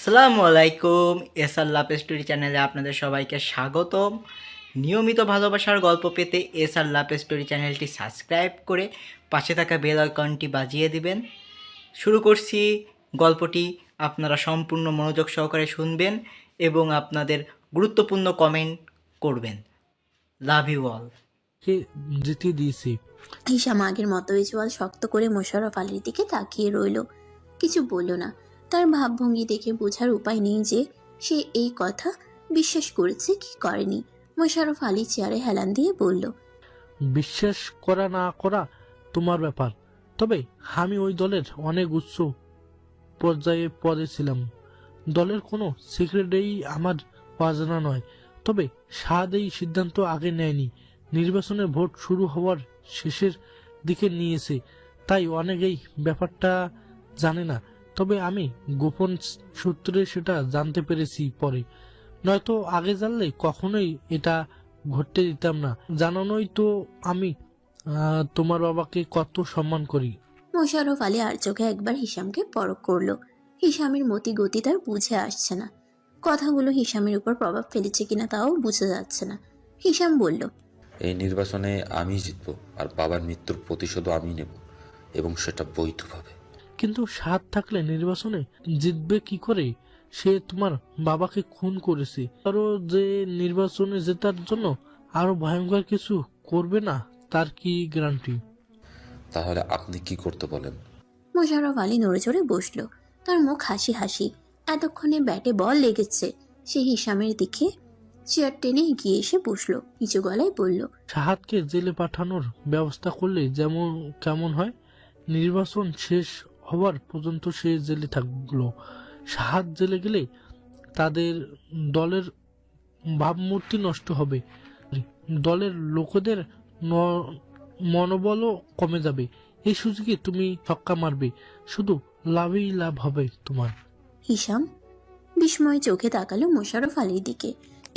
আসসালামু আলাইকুম। SR love story চ্যানেলে আপনাদের সবাইকে স্বাগতম। নিয়মিত ভালোবাসার গল্প পেতে এসআর লাভ স্টোরি চ্যানেলটি সাবস্ক্রাইব করে পাশে থাকা বেল আইকনটি বাজিয়ে দিবেন। শুরু করছি গল্পটি। আপনারা সম্পূর্ণ মনোযোগ সহকারে শুনবেন এবং আপনাদের গুরুত্বপূর্ণ কমেন্ট করবেন। Love you all. কে জিতিয়ে দিয়েছি। হিসাম আগের মতোই চোয়াল শক্ত করে মোশাররফ আলীর দিকে তাকিয়ে রইল। কিছু বলল না। তার ভাবভঙ্গি দেখে বোঝার উপায় নেই যে সে এই কথা বিশ্বাস করেছে কি করেনি। মোশাররফ আলী চেয়ারে হেলান দিয়ে বলল, বিশ্বাস করা না করা তোমার ব্যাপার, তবে আমি ওই দলের অনেক উচ্চ পর্যায়ে পদে ছিলাম। দলের কোনো সিক্রেটেই আমার অজানা নয়, তবে সাদ এই সিদ্ধান্ত আগে নেয়নি। নির্বাচনের ভোট শুরু হওয়ার শেষের দিকে নিয়েছে, তাই অনেকেই ব্যাপারটা জানে না। তবে আমি গোপন সূত্রে সেটা জানতে পেরেছি পরে, নয়তো আগে জানলে কখনোই এটা ঘটতে দিতাম না। জানানোই তো আমি তোমার বাবাকে কত সম্মান করি। মোশাররফ আলী আর চোখে একবার হিসামকে পরখ করল। হিসামের মতি গতি তার বুঝে আসছে না। কথাগুলো হিসামের উপর প্রভাব ফেলেছে কিনা তাও বোঝা যাচ্ছে না। হিসাম বলল, এই নির্বাচনে আমি জিতব, আর বাবার মৃত্যুর প্রতিশোধও আমি নেব, এবং সেটা বৈধভাবে। কিন্তু সাদ থাকলে নির্বাচনে জিতবে কি করে? সে তোমার বাবাকে খুন করেছে। আরো যে নির্বাচনে জেতার জন্য আরো ভয়ঙ্কর কিছু করবে না, তার কি গ্যারান্টি? তাহলে আপনি কি করতে বলেন? মোশাররফ আলী নড়ে চড়ে বসল। তার মুখ হাসি হাসি। এতক্ষণে ব্যাটে বল লেগেছে। সে হিসামের দিকে চেয়ার টেনে এগিয়ে এসে বসলো, নিচু গলায় বলল, সাহাদকে জেলে পাঠানোর ব্যবস্থা করলে যেমন কেমন হয়? নির্বাচন শেষ হওয়ার পর্যন্ত সে জেলে থাকলো। সাহাদ জেলে গেলে তাদের দলের ভাবমূর্তি নষ্ট হবে, দলের লোকেদের মনোবলও কমে যাবে। এই সুযোগে তুমি ছক্কা মারবে, শুধু লাভই লাভ হবে তোমার। হিসাম বিস্ময় চোখে তাকালো মোশাররফ আলীর দিকে।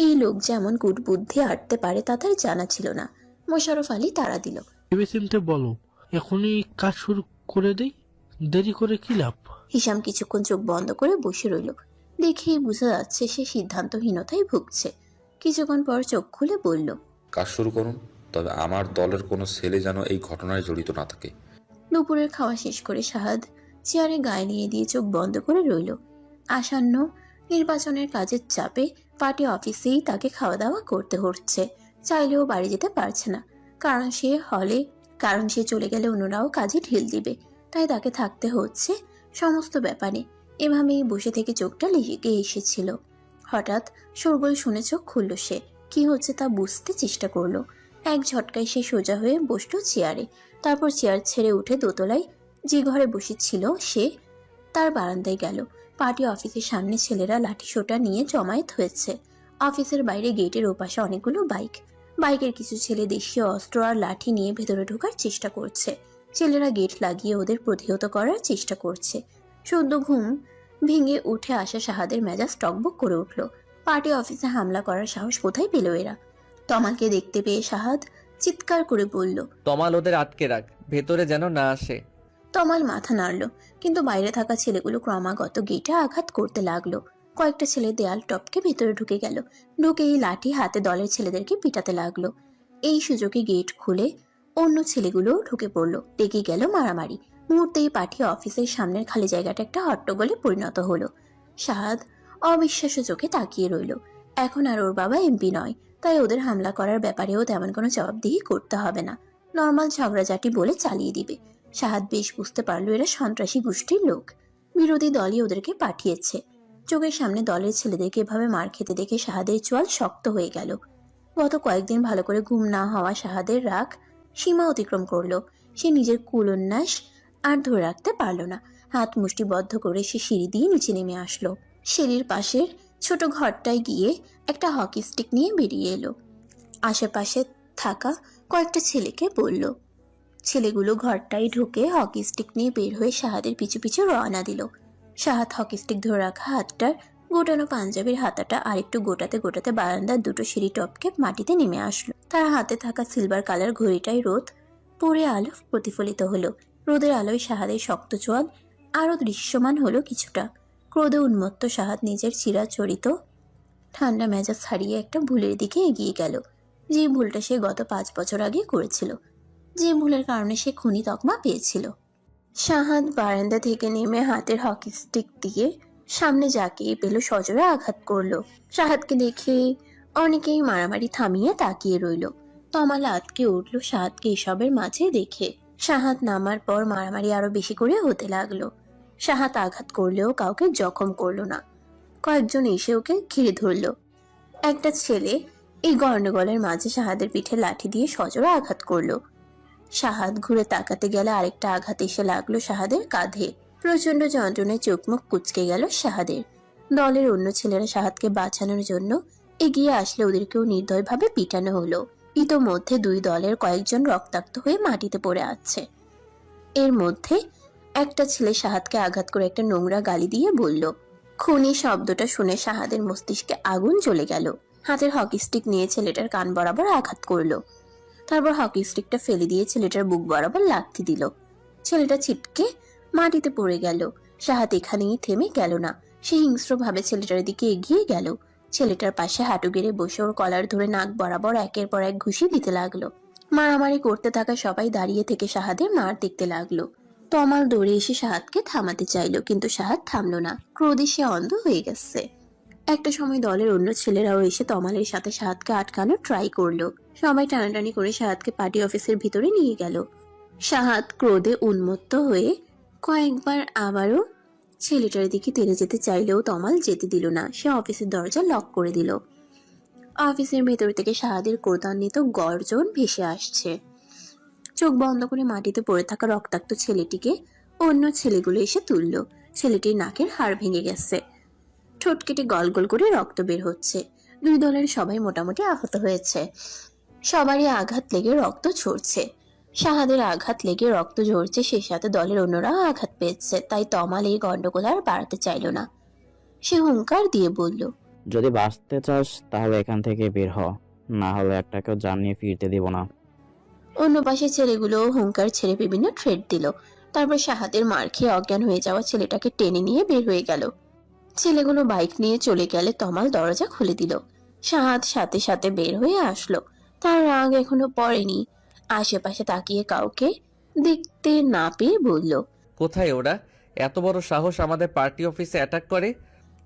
এই লোক যেমন কুটবুদ্ধি আটতে পারে তা তার জানা ছিল না। মোশাররফ আলী তাড়া দিল, ভেবেচিন্তে বলো, এখনই কাজ শুরু করে দেই, দেরি করে কি লাভ? হিসাম কিছুক্ষণ চোখ বন্ধ করে বসে রইল। দেখেই বোঝা যাচ্ছে সে সিদ্ধান্তহীনতায় ভুগছে। কিছুক্ষণ পর চোখ খুলে বলল, কাজ শুরু করুন, তবে আমার দলের কোনো ছেলে যেন এই ঘটনায় জড়িত না থাকে। দুপুরের খাওয়া শেষ করে শাহাদ চেয়ারে গায়ে নিয়ে দিয়ে চোখ বন্ধ করে রইল। আসন্ন নির্বাচনের কাজের চাপে পার্টি অফিসেই তাকে খাওয়া দাওয়া করতে হচ্ছে। চাইলেও বাড়ি যেতে পারছে না, কারণ সে চলে গেলে অন্যরাও কাজে ঢিল দিবে। তাই তাকে থাকতে হচ্ছে সমস্ত ব্যাপারে। এভাবেই বসে থেকে চোখটা লেগে এসেছিল। হঠাৎ শোরগোল শুনে চোখ খুলল সে। কি হচ্ছে তা বুঝতে চেষ্টা করলো। এক ঝটকায় সে সোজা হয়ে বসলো চেয়ারে। তারপর চেয়ার ছেড়ে উঠে দোতলায় যে ঘরে বসেছিল সে তার বারান্দায় গেল। পার্টি অফিসের সামনে ছেলেরা লাঠিসোঁটা নিয়ে জমায়েত হয়েছে। অফিসের বাইরে গেটের ওপাশে অনেকগুলো বাইক। বাইকের কিছু ছেলে দেশীয় অস্ত্র আর লাঠি নিয়ে ভেতরে ঢোকার চেষ্টা করছে। ছেলেরা গেট লাগিয়ে ওদের প্রতিহত করার চেষ্টা করছে। সদ্য ঘুম ভেঙে উঠে আসা শাহাদের মেজাজ টকবক করে উঠল। পার্টি অফিসে হামলা করার সাহস কোথায় পেল এরা? তমালকে দেখতে পেয়ে শাহাদ চিৎকার করে বলল, তমাল ওদের আটকে রাখ, ভেতরে যেন না আসে। তমাল মাথা নাড়ল, কিন্তু বাইরে থাকা ছেলেগুলো ক্রমাগত গেটে আঘাত করতে লাগলো। কয়েকটা ছেলে দেয়াল টপকে ভেতরে ঢুকে গেল। ঢুকেই লাঠি হাতে দলের ছেলেদেরকে পিটাতে লাগলো। এই সুযোগে গেট খুলে অন্য ছেলেগুলো ঢুকে পড়লো। লেগে গেল মারামারি। মুহূর্তেই পার্টি অফিসের সামনের খালি জায়গাটা একটা হট্টগোলে পরিণত হলো। শাহাদ অবিশ্বাস্য চোখে তাকিয়ে রইল। এখন আর ওর বাবা এমপি নয়, তাই ওদের হামলা করার ব্যাপারেও তেমন কোনো জবাবদিহি করতে হবে না। নর্মাল ঝগড়াঝাটি বলে চালিয়ে দিবে। শাহাদ বেশ বুঝতে পারলো এরা সন্ত্রাসী গোষ্ঠীর লোক। বিরোধী দলই ওদেরকে পাঠিয়েছে। চোখের সামনে দলের ছেলেদেরকে এভাবে মার খেতে দেখে শাহাদের চোয়াল শক্ত হয়ে গেল। গত কয়েকদিন ভালো করে ঘুম না হওয়া শাহাদের রাগ সীমা অতিক্রম করলো। সে নিজের কুলোন্যাস আর ধরে রাখতে পারল না। হাত মুষ্টিবদ্ধ করে সে সিঁড়ি দিয়ে নিচে নেমে আসলো। সিঁড়ির পাশের ছোট ঘরটায় গিয়ে একটা হকি স্টিক নিয়ে বেরিয়ে এলো। আশেপাশে থাকা কয়েকটা ছেলেকে বলল। ছেলেগুলো ঘরটায় ঢুকে হকি স্টিক নিয়ে বের হয়ে শাহাদের পিছু পিছু রওনা দিল। শাহাদ হকি স্টিক ধরে রাখা হাতটার গোটানো পাঞ্জাবির হাতাটা আরেকটু গোটাতে গোটাতে বারান্দার দুটো সিঁড়ি টপকে মাটিতে নেমে আসলো। তার হাতে থাকা সিলভার কালার ঘড়িটাই রোদ পড়ে আলো প্রতিফলিত হলো। রোদের আলোয় শাহাদের শক্ত চোয়াল আরো দৃশ্যমান হলো কিছুটা। ক্রোধে উন্মত্ত শাহাদ নিজের চিরাচরিত ঠান্ডা মেজাজ হারিয়ে একটা ভুলের দিকে এগিয়ে গেল, যে ভুলটা সে গত 5 বছর আগে করেছিল, যে ভুলের কারণে সে খুনি তকমা পেয়েছিল। শাহাদ বারান্দা থেকে নেমে হাতের হকি স্টিক দিয়ে সামনে যাকিয়ে পেল, সজোরে আঘাত করলো। শাহাদকে দেখে অনেকেই মারামারি থামিয়ে তাকিয়ে রইল। তমাল আটকে উঠল শাহাদকে এসবের মাঝে দেখে। শাহাদ নামার পর মারামারি আরো বেশি করে হতে লাগলো। শাহাদ আঘাত করলেও কাউকে জখম করলো না। কয়েকজন এসে ওকে ঘিরে ধরলো। একটা ছেলে এই গন্ডগোলের মাঝে শাহাদের পিঠে লাঠি দিয়ে সজোরে আঘাত করলো। শাহাদ ঘুরে তাকাতে গেলে আরেকটা আঘাত এসে লাগলো শাহাদের কাঁধে। প্রচন্ড যন্ত্রণায় চোখ মুখ কুঁচকে গেল শাহাদের। দলের অন্য ছেলেরা শাহাদকে বাঁচানোর জন্য এগিয়ে আসলে ওদেরকেও নির্দয়ভাবে পিটানো হলো। ইতোমধ্যে দুই দলের কয়েকজন রক্তাক্ত হয়ে মাটিতে পড়ে আছে। এর মধ্যে একটা ছেলে শাহাদকে আঘাত করে একটা নোংরা গালি দিয়ে বলল। খুনি শব্দটা শুনে শাহাদের মস্তিষ্কে আগুন জ্বলে গেল। হাতের হকি স্টিক নিয়ে ছেলেটার কান বরাবর আঘাত করলো। তারপর হকি স্টিকটা ফেলে দিয়ে ছেলেটার বুক বরাবর লাথি দিল। ছেলেটা ছিটকে মাটিতে পড়ে গেল। শাহাদ এখানেই থেমে গেল না, সে হিংস্রভাবে ছেলেটার দিকে এগিয়ে গেল। ছেলেটার পাশে হাঁটু গেড়ে বসে ওর কলার ধরে নাক বরাবর একের পর এক ঘুষি দিতে লাগলো। মারামারি করতে থাকা সবাই দাঁড়িয়ে থেকে শাহাদের মার দেখতে লাগলো। তমাল দৌড়ে এসে শাহাদকে থামাতে চাইলো, কিন্তু শাহাদ থামলো না। ক্রোধে সে অন্ধ হয়ে গেছে। একটা সময় দলের অন্য ছেলেরাও এসে তমালের সাথে শাহাদকে আটকানোর ট্রাই করলো। সবাই টানাটানি করে শাহাদকে পার্টি অফিসের ভিতরে নিয়ে গেল। শাহাদ ক্রোধে উন্মত্ত হয়ে কয়েকবার আবারও ছেলেটার দিকে তেড়ে যেতে চাইলেও তমাল যেতে দিল না। সে অফিসের দরজা লক করে দিল। অফিসের ভেতর থেকে শাহাদের ক্রোধান্বিত গর্জন ভেসে আসছে। চোখ বন্ধ করে মাটিতে পড়ে থাকা রক্তাক্ত ছেলেটিকে অন্য ছেলেগুলো এসে তুলল। ছেলেটির নাকের হাড় ভেঙে গেছে, ঠোঁট কেটে গল গল করে রক্ত বের হচ্ছে। দুই দলের সবাই মোটামুটি আহত হয়েছে। সবারই আঘাত লেগে রক্ত ঝরছে। শাহাদের আঘাত লেগে রক্ত ঝরছে, সেই সাথে দলের অন্যরা আঘাত পেয়েছে। তাই তমাল এই গন্ডগোল আর বাড়াতে চাইল না। সে হুঙ্কার দিয়ে বলল, যদি বাঁচতে চাস তাহলে এখান থেকে বের হ, না হলে একটাকেও জান নিয়ে ফিরতে দিব না। অন্য পাশে ছেলেগুলো হুঙ্কার ছেড়ে বিভিন্ন থ্রেট দিল। তারপর শাহাদের মার খেয়ে অজ্ঞান হয়ে যাওয়া ছেলেটাকে টেনে নিয়ে বের হয়ে গেল। ছেলেগুলো বাইক নিয়ে চলে গেলে তমাল দরজা খুলে দিল। শাহাদ সাথে সাথে বের হয়ে আসলো। তার রাগ এখনো পড়েনি। আশেপাশে তাকিয়ে কাউকে দেখতে না পেয়ে বলল, কোথায় ওরা? এত বড় সাহস আমাদের পার্টি অফিসে অ্যাটাক করে?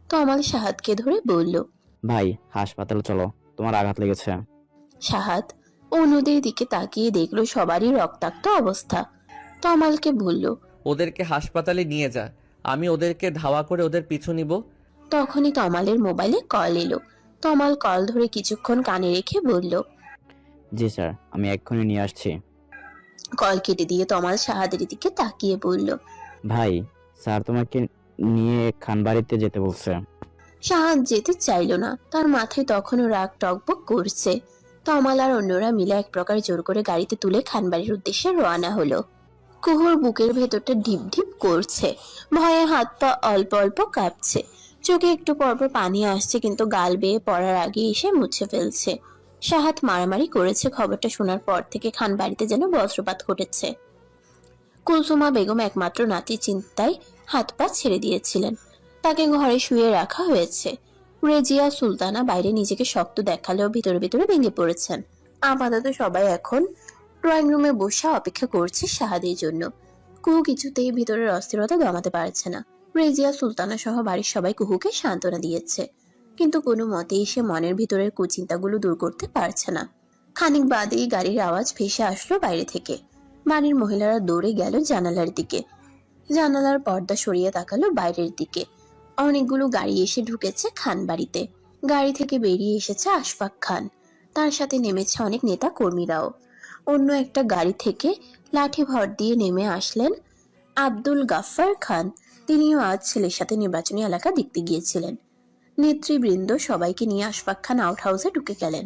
তমাল শাহাদকে ধরে বলল। ভাই হাসপাতালে চলো, তোমার আঘাত লেগেছে। শাহাদ অন্যদের দিকে তাকিয়ে দেখলো সবারই রক্তাক্ত অবস্থা। তমালকে বলল। ওদেরকে হাসপাতালে নিয়ে যা, আমি ওদেরকে ধাওয়া করে ওদের পিছু নিব। তখনই তমালের মোবাইলে কল এলো। তমাল কল ধরে কিছুক্ষণ কানে রেখে বলল, জি স্যার, আমি এক্ষুনি নিয়ে আসছি। কল কেটে দিয়ে তমাল শাহাদের দিকে তাকিয়ে বলল, ভাই স্যার তোমাকে নিয়ে খানবাড়িতে যেতে বলছে। শাহাদ যেতে চাইল না। তার মাথায় তখনও রাগ টকবক করছে। তমাল আর অন্যরা মিলে এক প্রকার জোর করে গাড়িতে তুলে খানবাড়ির উদ্দেশ্যে রওনা হলো। কুহুর বুকের ভেতরটা ঢিপ ঢিপ করছে, ভয়ে হাত পা অল্প অল্প কাঁপছে। চোখে একটু পরপর পানি আসছে, কিন্তু গাল বেয়ে পড়ার আগে এসে মুছে ফেলছে। শাহাদ মারামারি করেছে খবরটা শোনার পর থেকে খানবাড়িতে যেন বজ্রপাত ঘটেছে। কুলসুমা বেগম একমাত্র নাতির চিন্তায় হাত পা ছেড়ে দিয়েছিলেন। তাকে ঘরে শুয়ে রাখা হয়েছে। রেজিয়া সুলতানা বাইরে নিজেকে শক্ত দেখালেও ভিতরে ভিতরে ভেঙে পড়েছেন। আপাতত সবাই এখন ড্রয়িং রুমে বসে অপেক্ষা করছে শাহাদের জন্য। কুহু কিছুতেই ভিতরের অস্থিরতা দমাতে পারছে না। রেজিয়া সুলতানা সহ বাড়ির সবাই কুহুকে সান্ত্বনা দিয়েছে, কিন্তু কোনো মতেই সে মনের ভিতরের কুচিন্তাগুলো দূর করতে পারছে না। খানিক বাদেই গাড়ির আওয়াজ ভেসে আসলো বাইরে থেকে। বাড়ির মহিলারা দৌড়ে গেল জানালার দিকে। জানালার পর্দা সরিয়ে তাকালো বাইরের দিকে। অনেকগুলো গাড়ি এসে ঢুকেছে খান বাড়িতে। গাড়ি থেকে বেরিয়ে এসেছে আশফাক খান। তার সাথে নেমেছে অনেক নেতা কর্মীরাও। অন্য একটা গাড়ি থেকে লাঠি ভর দিয়ে নেমে আসলেন আব্দুল গাফফার খান। তিনিও আজ ছেলের সাথে নির্বাচনী এলাকা দেখতে গিয়েছিলেন। নেতৃবৃন্দ সবাইকে নিয়ে আশফাক খান আউট হাউসে ঢুকে গেলেন।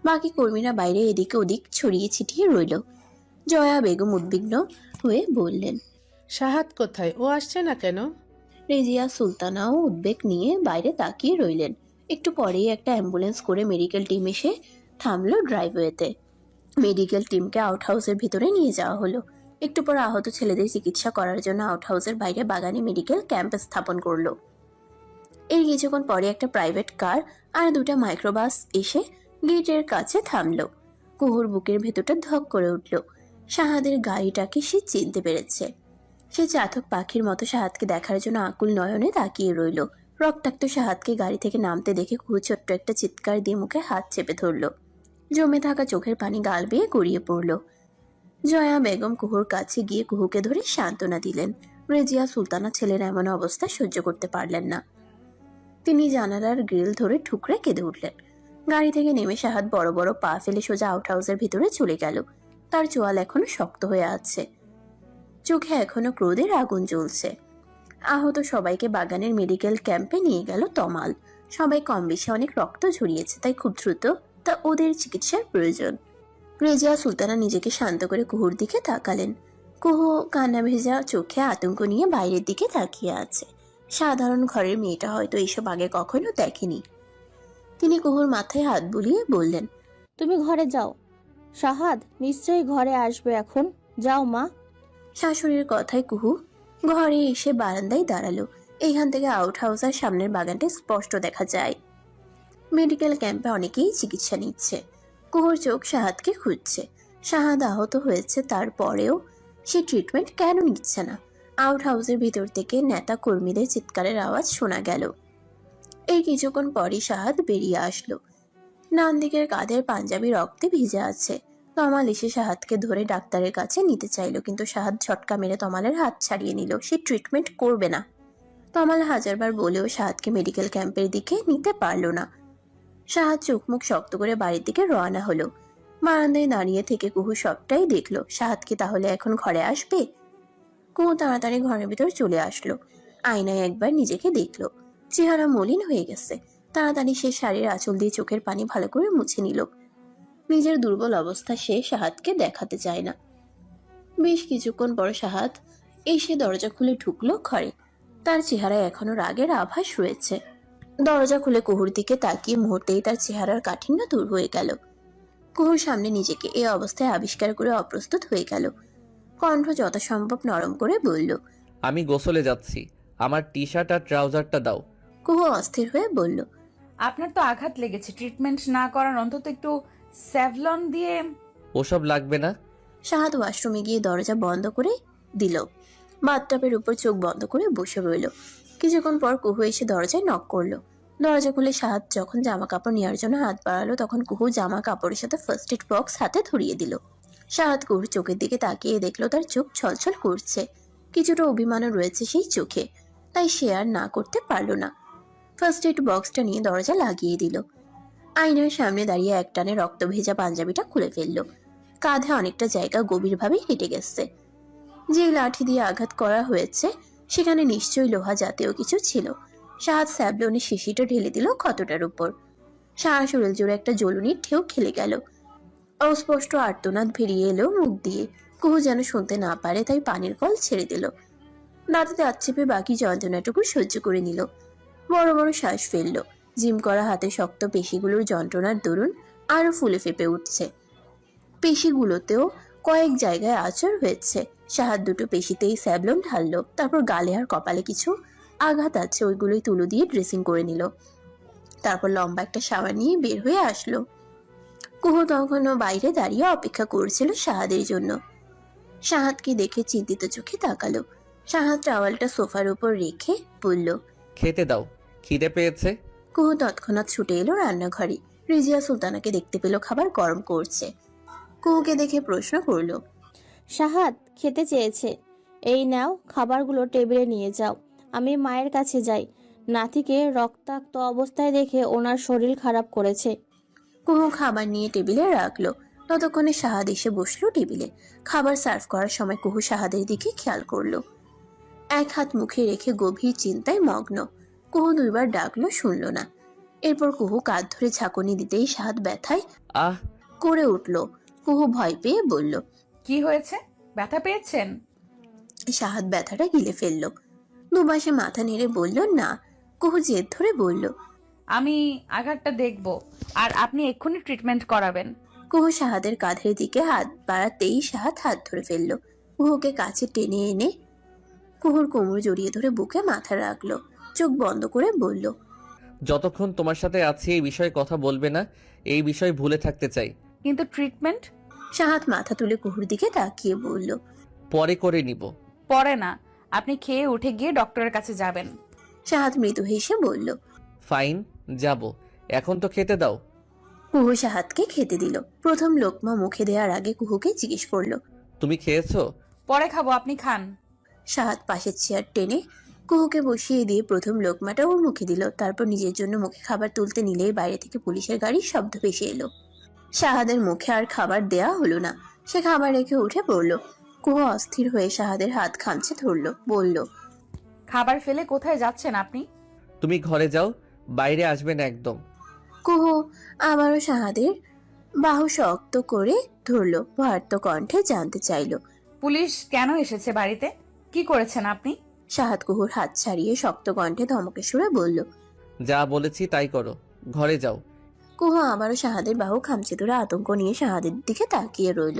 বাকি কর্মীরা বাইরে এদিকে ওদিক ছড়িয়ে ছিটিয়ে রইল। জয়া বেগম উদ্বিগ্ন হয়ে বললেন, শাহাদ কোথায়? ও আসছে না কেন? রেজিয়া সুলতানাও উদ্বেগ নিয়ে বাইরে তাকিয়ে রইলেন। একটু পরেই একটা অ্যাম্বুলেন্স করে মেডিকেল টিম এসে থামলো ড্রাইভওয়েতে। মেডিকেল টিমকে আউট হাউসের ভিতরে নিয়ে যাওয়া হলো। একটু পর আহত ছেলেদের চিকিৎসা করার জন্য আউটহাউসের বাইরে বাগানে মেডিকেল ক্যাম্প স্থাপন করলো। এর কিছুক্ষণ পরে একটা প্রাইভেট কার আর দুটা মাইক্রোবাস এসে গেটের কাছে থামলো। কুহুর বুকের ভেতরটা ধক করে উঠল। শাহাদের গাড়িটাকে সে চিনতে পেরেছে। সে চাতক পাখির মতো শাহাদকে দেখার জন্য আকুল নয়নে তাকিয়ে রইল। রক্তাক্ত শাহাদকে গাড়ি থেকে নামতে দেখে কুহু ছোট্ট একটা চিৎকার দিয়ে মুখে হাত চেপে ধরল। জমে থাকা চোখের পানি গাল বেয়ে গড়িয়ে পড়ল। জয়া বেগম কুহুর কাছে গিয়ে কুহুকে ধরে সান্ত্বনা দিলেন। রেজিয়া সুলতানা ছেলের এমন অবস্থা সহ্য করতে পারলেন না। তিনি জানালার গ্রিল ধরে ঠুকরে কেঁদে উঠলেন। গাড়ি থেকে নেমে শাহাদ বড় বড় পা ফেলে সোজা আউটহাউসের ভিতরে চলে গেল। তার চোয়াল এখনো শক্ত হয়ে আছে, চোখে এখনো ক্রোধের আগুন জ্বলছে। আহত সবাইকে বাগানের মেডিকেল ক্যাম্পে নিয়ে গেল তমাল। সবাই কম বেশি অনেক রক্ত ঝরিয়েছে, তাই খুব দ্রুত ওদের চিকিৎসার প্রয়োজন। রেজিয়া সুলতানা নিজেকে শান্ত করে কুহুর দিকে তাকালেন। কুহু কান্না ভেজা চোখে আতঙ্ক নিয়ে বাইরের দিকে তাকিয়ে আছে। সাধারণ ঘরের মেয়েটা হয়তো এসব আগে কখনো দেখেনি। তিনি কুহুর মাথায় হাত বুলিয়ে বললেন, তুমি ঘরে যাও। শাহাদ নিশ্চয়ই ঘরে আসবে এখন, যাও মা। শাশুড়ির কথায় কুহু ঘরে এসে বারান্দায় দাঁড়ালো। এইখান থেকে আউট হাউস আর সামনের বাগানটা স্পষ্ট দেখা যায়। মেডিকেল ক্যাম্পে অনেকেই চিকিৎসা নিচ্ছে। কুহুর চোখ শাহাদকে খুঁজছে। শাহাদ আহত হয়েছে, তারপরেও সে ট্রিটমেন্ট কেন নিচ্ছে না? আউট হাউসের ভিতর থেকে নেতা কর্মীদের চিৎকারের আওয়াজ শোনা গেল। এই কিছুক্ষণ পরই শাহাদ বেরিয়ে আসলো। ডান দিকের কাঁধের পাঞ্জাবি রক্তে ভিজে আছে। তমাল এসে শাহাদকে ধরে ডাক্তারের কাছে নিতে চাইল, কিন্তু শাহাদ ঝটকা মেরে তমালের হাত ছাড়িয়ে নিল। সে ট্রিটমেন্ট করবে না। তমাল হাজারবার বলেও শাহাদকে মেডিকেল ক্যাম্পের দিকে নিতে পারল না। শাহাদ চোখ মুখ শক্ত করে বাড়ির দিকে রওনা হলো। বারান্দায় দাঁড়িয়ে থেকে কুহু সবটাই দেখলো। শাহাদ কি তাহলে এখন ঘরে আসবে? কুহু তাড়াতাড়ি ঘরের ভিতর চলে আসলো। আয়নায় একবার নিজেকে দেখলো। চেহারা মলিন হয়ে গেছে। তাড়াতাড়ি সে শাড়ির আঁচল দিয়ে চোখের পানি ভালো করে মুছে নিল। নিজের দুর্বল অবস্থা সে শাহাদকে দেখাতে চায় না। বেশ কিছুক্ষণ পর শাহাদ এসে দরজা খুলে ঢুকলো ঘরে। তার চেহারায় এখনো রাগের আভাস রয়েছে। দরজা খুলে কুহুর দিকে তাকিয়ে মুহূর্তেই তার চেহারার কাঠিন্য দূর হয়ে গেল। কুহুর সামনে নিজেকে এই অবস্থায় আবিষ্কার করে অপ্রস্তুত হয়ে গেল। কণ্ঠ যথাসম্ভব নরম করে বলল, আমি গোসলে যাচ্ছি, আমার টি শার্ট আর ট্রাউজারটা দাও। কুহু অস্থির হয়ে বলল, আপনার তো আঘাত লেগেছে, ট্রিটমেন্ট না করার অন্তত একটু স্যাভলন দিয়ে। ওসব লাগবে না। শাহাদ ওয়াশরুমে গিয়ে দরজা বন্ধ করে দিল। বাথটাবের উপর চোখ বন্ধ করে বসে রইল। কিছুক্ষণ পর কুহু এসে দরজায় নক করলো। দরজা খুলে শাহাদ যখন জামা কাপড় নেওয়ার জন্য হাত বাড়ালো, তখন কুহু জামা কাপড়ের সাথে ফার্স্ট এড বক্স হাতে ধরিয়ে দিল। শাহাদ কুহুর চোখের দিকে তাকিয়ে দেখলো তার চোখ ছলছল করছে। কিছুটা অভিমানও রয়েছে সেই চোখে, তাই সে আর না করতে পারলো না। ফার্স্ট এড বক্সটা নিয়ে দরজা লাগিয়ে দিল। আয়নার সামনে দাঁড়িয়ে একটানে রক্ত ভেজা পাঞ্জাবিটা খুলে ফেললো। কাঁধে অনেকটা জায়গা গভীরভাবে কেটে গেছে। যে লাঠি দিয়ে আঘাত করা হয়েছে সেখানে নিশ্চয়ই লোহা জাতীয় কিছু ছিল। শাহাদ স্যাবলনের শিশিটা ঢেলে দিল ক্ষতটার উপর। সারা শরীর জুড়ে একটা জ্বলুনির ঢেউ খেলে গেল। অস্পষ্ট আর্তনাদ বেরিয়ে এলো মুখ দিয়ে। কুহু যেন শুনতে না পারে, তাই পানির কল ছেড়ে দিল। দাঁতে দাঁত চেপে বাকি যন্ত্রণাটুকু সহ্য করে নিল। বড় বড় শ্বাস ফেলল। জিম করা হাতে শক্ত পেশিগুলোর যন্ত্রণার দরুন আরো ফুলে ফেপে উঠছে। পেশিগুলোতেও কয়েক জায়গায় আঁচড় হয়েছে। শাহাদ দুটো পেশিতেই স্যাবলন ঢাললো। তারপর গালে আর কপালে কিছু আঘাত আছে, ওইগুলোই তুলো দিয়ে ড্রেসিং করে নিল। তারপর লম্বা একটা শাওয়ার নিয়ে বের হয়ে আসলো। কুহু তখনও বাইরে দাঁড়িয়ে অপেক্ষা করছিল শাহাদের জন্য। শাহাদকে দেখে চিন্তিত চোখে তাকালো। শাহাদ টাওয়ালটা সোফার উপর রেখে বলল, খেতে দাও, খিদে পেয়েছে। কুহু তৎক্ষণাৎ ছুটে এলো রান্নাঘরে। রিজিয়া সুলতানাকে দেখতে পেল খাবার গরম করছে। কুহুকে দেখে প্রশ্ন করলো, শাহাদ খেতে চেয়েছে, এই নাও খাবারগুলো টেবিলে নিয়ে যাও। আমি মায়ের কাছে যাই, নাতিকে রক্তাক্ত অবস্থায় দেখে ওনার শরীর খারাপ করেছে। কুহু খাবার নিয়ে টেবিলে রাখলো। ততক্ষণে শাহাদ এসে বসলো টেবিলে। খাবার সার্ভ করার সময় কুহু শাহাদের দিকে খেয়াল করলো। এক হাত মুখে রেখে গভীর চিন্তায় মগ্ন। কুহু দুইবার ডাকলো, শুনলো না। এরপর কুহু কাঁধ ধরে ঝাঁকুনি দিতেই শাহাদ ব্যথায় আহ করে উঠলো। কুহু ভয় পেয়ে বলল, কি হয়েছে, ব্যথা পেয়েছেন? শাহাদ ব্যথাটা গিলে ফেললো। দুপাশে মাথা নেড়ে বলল, না। কুহু জেদ ধরে বলল, আমি আঘাতটা দেখব, আর আপনি এক্ষুনি ট্রিটমেন্ট করাবেন। কুহু শাহাদের কাঁধের দিকে হাত বাড়াতেই শাহাদ হাত ধরে ফেললো। কুহুকে কাছে টেনে এনে কুহুর কোমর জড়িয়ে ধরে বুকে মাথা রাখলো, চোখ বন্ধ করে বলল, যতক্ষণ তোমার সাথে আছি এই বিষয়ে কথা বলবে না, এই বিষয় ভুলে থাকতে চাই। কিন্তু ট্রিটমেন্ট? সাহাদ মাথা তুলে কুহুর দিকে তাকিয়ে বলল, পরে করে নিব। পরে না, আপনি খেয়ে উঠে গিয়ে ডক্টরের কাছে যাবেন। সাহাদ মৃদু হেসে বলল। ফাইন, যাব। এখন তো খেতে দাও। কুহু সাহাদকে খেতে দিল। প্রথম লোকমা মুখে দেওয়ার আগে কুহুকে জিজ্ঞেস করলো, তুমি খেয়েছো? পরে খাবো, আপনি খান। সাহাদ পাশের চেয়ার টেনে কুহুকে বসিয়ে দিয়ে প্রথম লোকমাটা ওর মুখে দিল। তারপর নিজের জন্য মুখে খাবার তুলতে নিলেই বাইরে থেকে পুলিশের গাড়ির শব্দ ভেসে এলো। সাহাদের মুখে আর খাবার দেয়া হলো না। সে খাবার রেখে উঠে পড়লো। কুহু অস্থির হয়ে সাহাদের হাত খামচে ধরলো, বলল, খাবার ফেলে কোথায় যাচ্ছেন আপনি? তুমি ঘরে যাও, বাইরে আসবে না একদম। কুহু আবারও সাহাদের বাহু শক্ত করে ধরলো, ভার্ত কণ্ঠে জানতে চাইলো। পুলিশ কেন এসেছে বাড়িতে? কি করেছেন আপনি? সাহাদ কুহুর হাত ছাড়িয়ে শক্ত কণ্ঠে ধমকের সুরে বলল। যা বলেছি তাই করো, ঘরে যাও। কুহু আবারও শাহাদের বাহু খামচে ধরে আতঙ্ক নিয়ে শাহাদের দিকে তাকিয়ে রইল।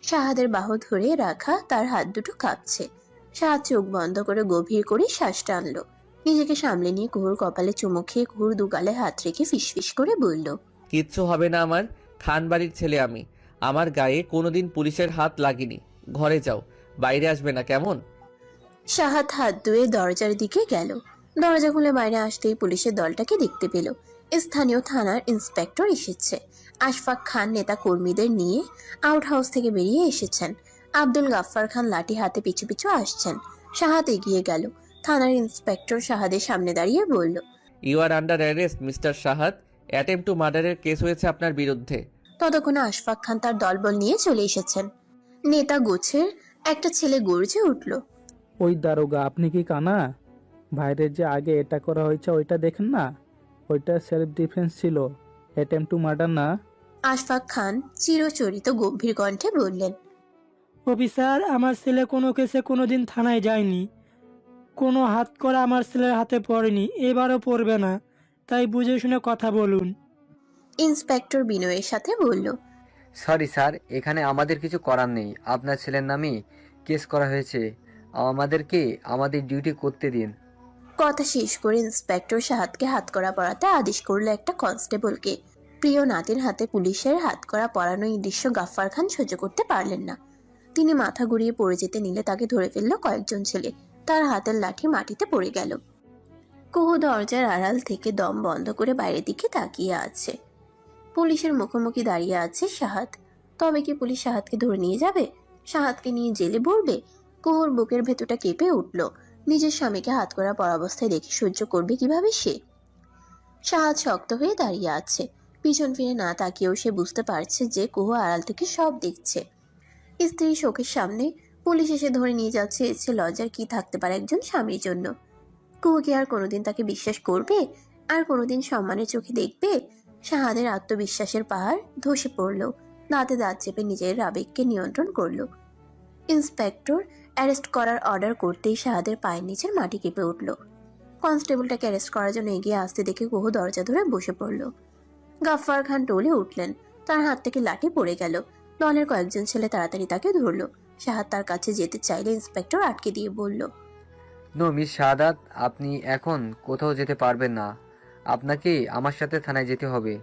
শাহাদের বাহু ধরে রাখা তার হাত দুটো কাঁপছে। শাহাদ চোখ বন্ধ করে গভীর করে শ্বাস টানলো। নিজেকে সামলে নিয়ে কুহুর কপালে চুমু খেয়ে কুহুর দুগালে হাত রেখে ফিসফিস করে বলল, কিচ্ছু হবে না আমার। খান বাড়ির ছেলে আমি, আমার গায়ে কোনোদিন পুলিশের হাত লাগেনি। ঘরে যাও, বাইরে আসবে না, কেমন? শাহাদ হাত ধুয়ে দরজার দিকে গেল। দরজা খুলে বাইরে আসতেই পুলিশের দলটাকে দেখতে পেল। স্থানীয় থানার ইন্সপেক্টর এসেছে। আশফাক খান নেতা কর্মীদের নিয়ে আউট হাউস থেকে বেরিয়ে এসেছেন। আব্দুল গাফফার খান লাঠি হাতে পিছু পিছু আসছেন। শাহাদ এগিয়ে গেল। থানার ইন্সপেক্টর শাহাদের সামনে দাঁড়িয়ে বলল, you are under arrest mister Shahad. Attempt to মার্ডারের কেস হয়েছে আপনার বিরুদ্ধে। ততক্ষণে আশফাক খান তার দলবল নিয়ে চলে এসেছেন। নেতা গোছের একটা ছেলে গর্জে উঠল, ওই দারোগা, আপনি কি কানা? ভাইরের যে আগে এটা করা হয়েছে ওইটা দেখেন না? ওইটা সেলফ ডিফেন্স ছিল, অ্যাটেম্প টু মার্ডার না। আশফাক খান চিরচরিত গম্ভীর কণ্ঠে বললেন, অফিসার, আমার ছেলে কোনো কেসে কোনোদিন থানায় যায়নি। কোনো হাত করা আমার ছেলের হাতে পড়েনি, এবারও পড়বে না। তাই বুঝে শুনে কথা বলুন। ইন্সপেক্টর বিনয়ের সাথে বলল, সরি স্যার, এখানে আমাদের কিছু করার নেই। আপনার ছেলের নামে কেস করা হয়েছে, আমাদেরকে আমাদের ডিউটি করতে দিন। কথা শেষ করে ইন্সপেক্টর শাহাদকে হাতকড়া পরাতে আদেশ করলো একটা কনস্টেবলকে। প্রিয় নাতির হাতে পুলিশের হাতকড়া পরানো এই দৃশ্য গাফফার খান সহ্য করতে পারলেন না। তিনি মাথা ঘুরিয়ে পড়ে যেতে নিলে তাকে ধরে ফেললো কয়েকজন ছেলে। তার হাতের লাঠি মাটিতে পড়ে গেল। কুহু দরজার আড়াল থেকে দম বন্ধ করে বাইরের দিকে তাকিয়ে আছে। পুলিশের মুখোমুখি দাঁড়িয়ে আছে শাহাদ। তবে কি পুলিশ শাহাদকে ধরে নিয়ে যাবে? শাহাদকে নিয়ে জেলে ভরবে? কুহুর বুকের ভেতরটা কেঁপে উঠল। নিজের স্বামীকে হাতকড়া পরা অবস্থায় দেখে সহ্য করবে কিভাবে সে? শাহাদ শক্ত হয়ে দাঁড়িয়ে আছে। পিছন ফিরে না তাকিয়েও সে বুঝতে পারছে যে কুহু আড়াল থেকে সব দেখছে। স্ত্রী শোকের সামনে পুলিশ এসে ধরে নিয়ে যাচ্ছে, এসে লজ্জার কি থাকতে পারে একজন স্বামীর জন্য? কুহু কি আর কোনোদিন তাকে বিশ্বাস করবে? আর কোনোদিন সম্মানের চোখে দেখবে? শাহাদের আত্মবিশ্বাসের পাহাড় ধসে পড়ল। দাঁতে দাঁত চেপে নিজের আবেগকে নিয়ন্ত্রণ করল। ইন্সপেক্টর অ্যারেস্ট করার অর্ডার করতেই শাহাদের পায়ের নিচের মাটি কেঁপে উঠল। কনস্টেবলটাকে অ্যারেস্ট করার জন্য এগিয়ে আসতে দেখে কুহু দরজা ধরে বসে পড়ল। গাফফার খান টলে উঠলেন। তার হাত থেকে লাঠি পড়ে গেল। দলের কয়েকজন ছেলে তাড়াতাড়ি তাকে ধরল। শাহাদ তার কাছে যেতে চাইলে ইন্সপেক্টর আটকে দিয়ে বলল, নো মিস শাহাদাত, আপনি এখন কোথাও যেতে পারবেন না। আপনাকে আমার সাথে থানায় যেতে হবে।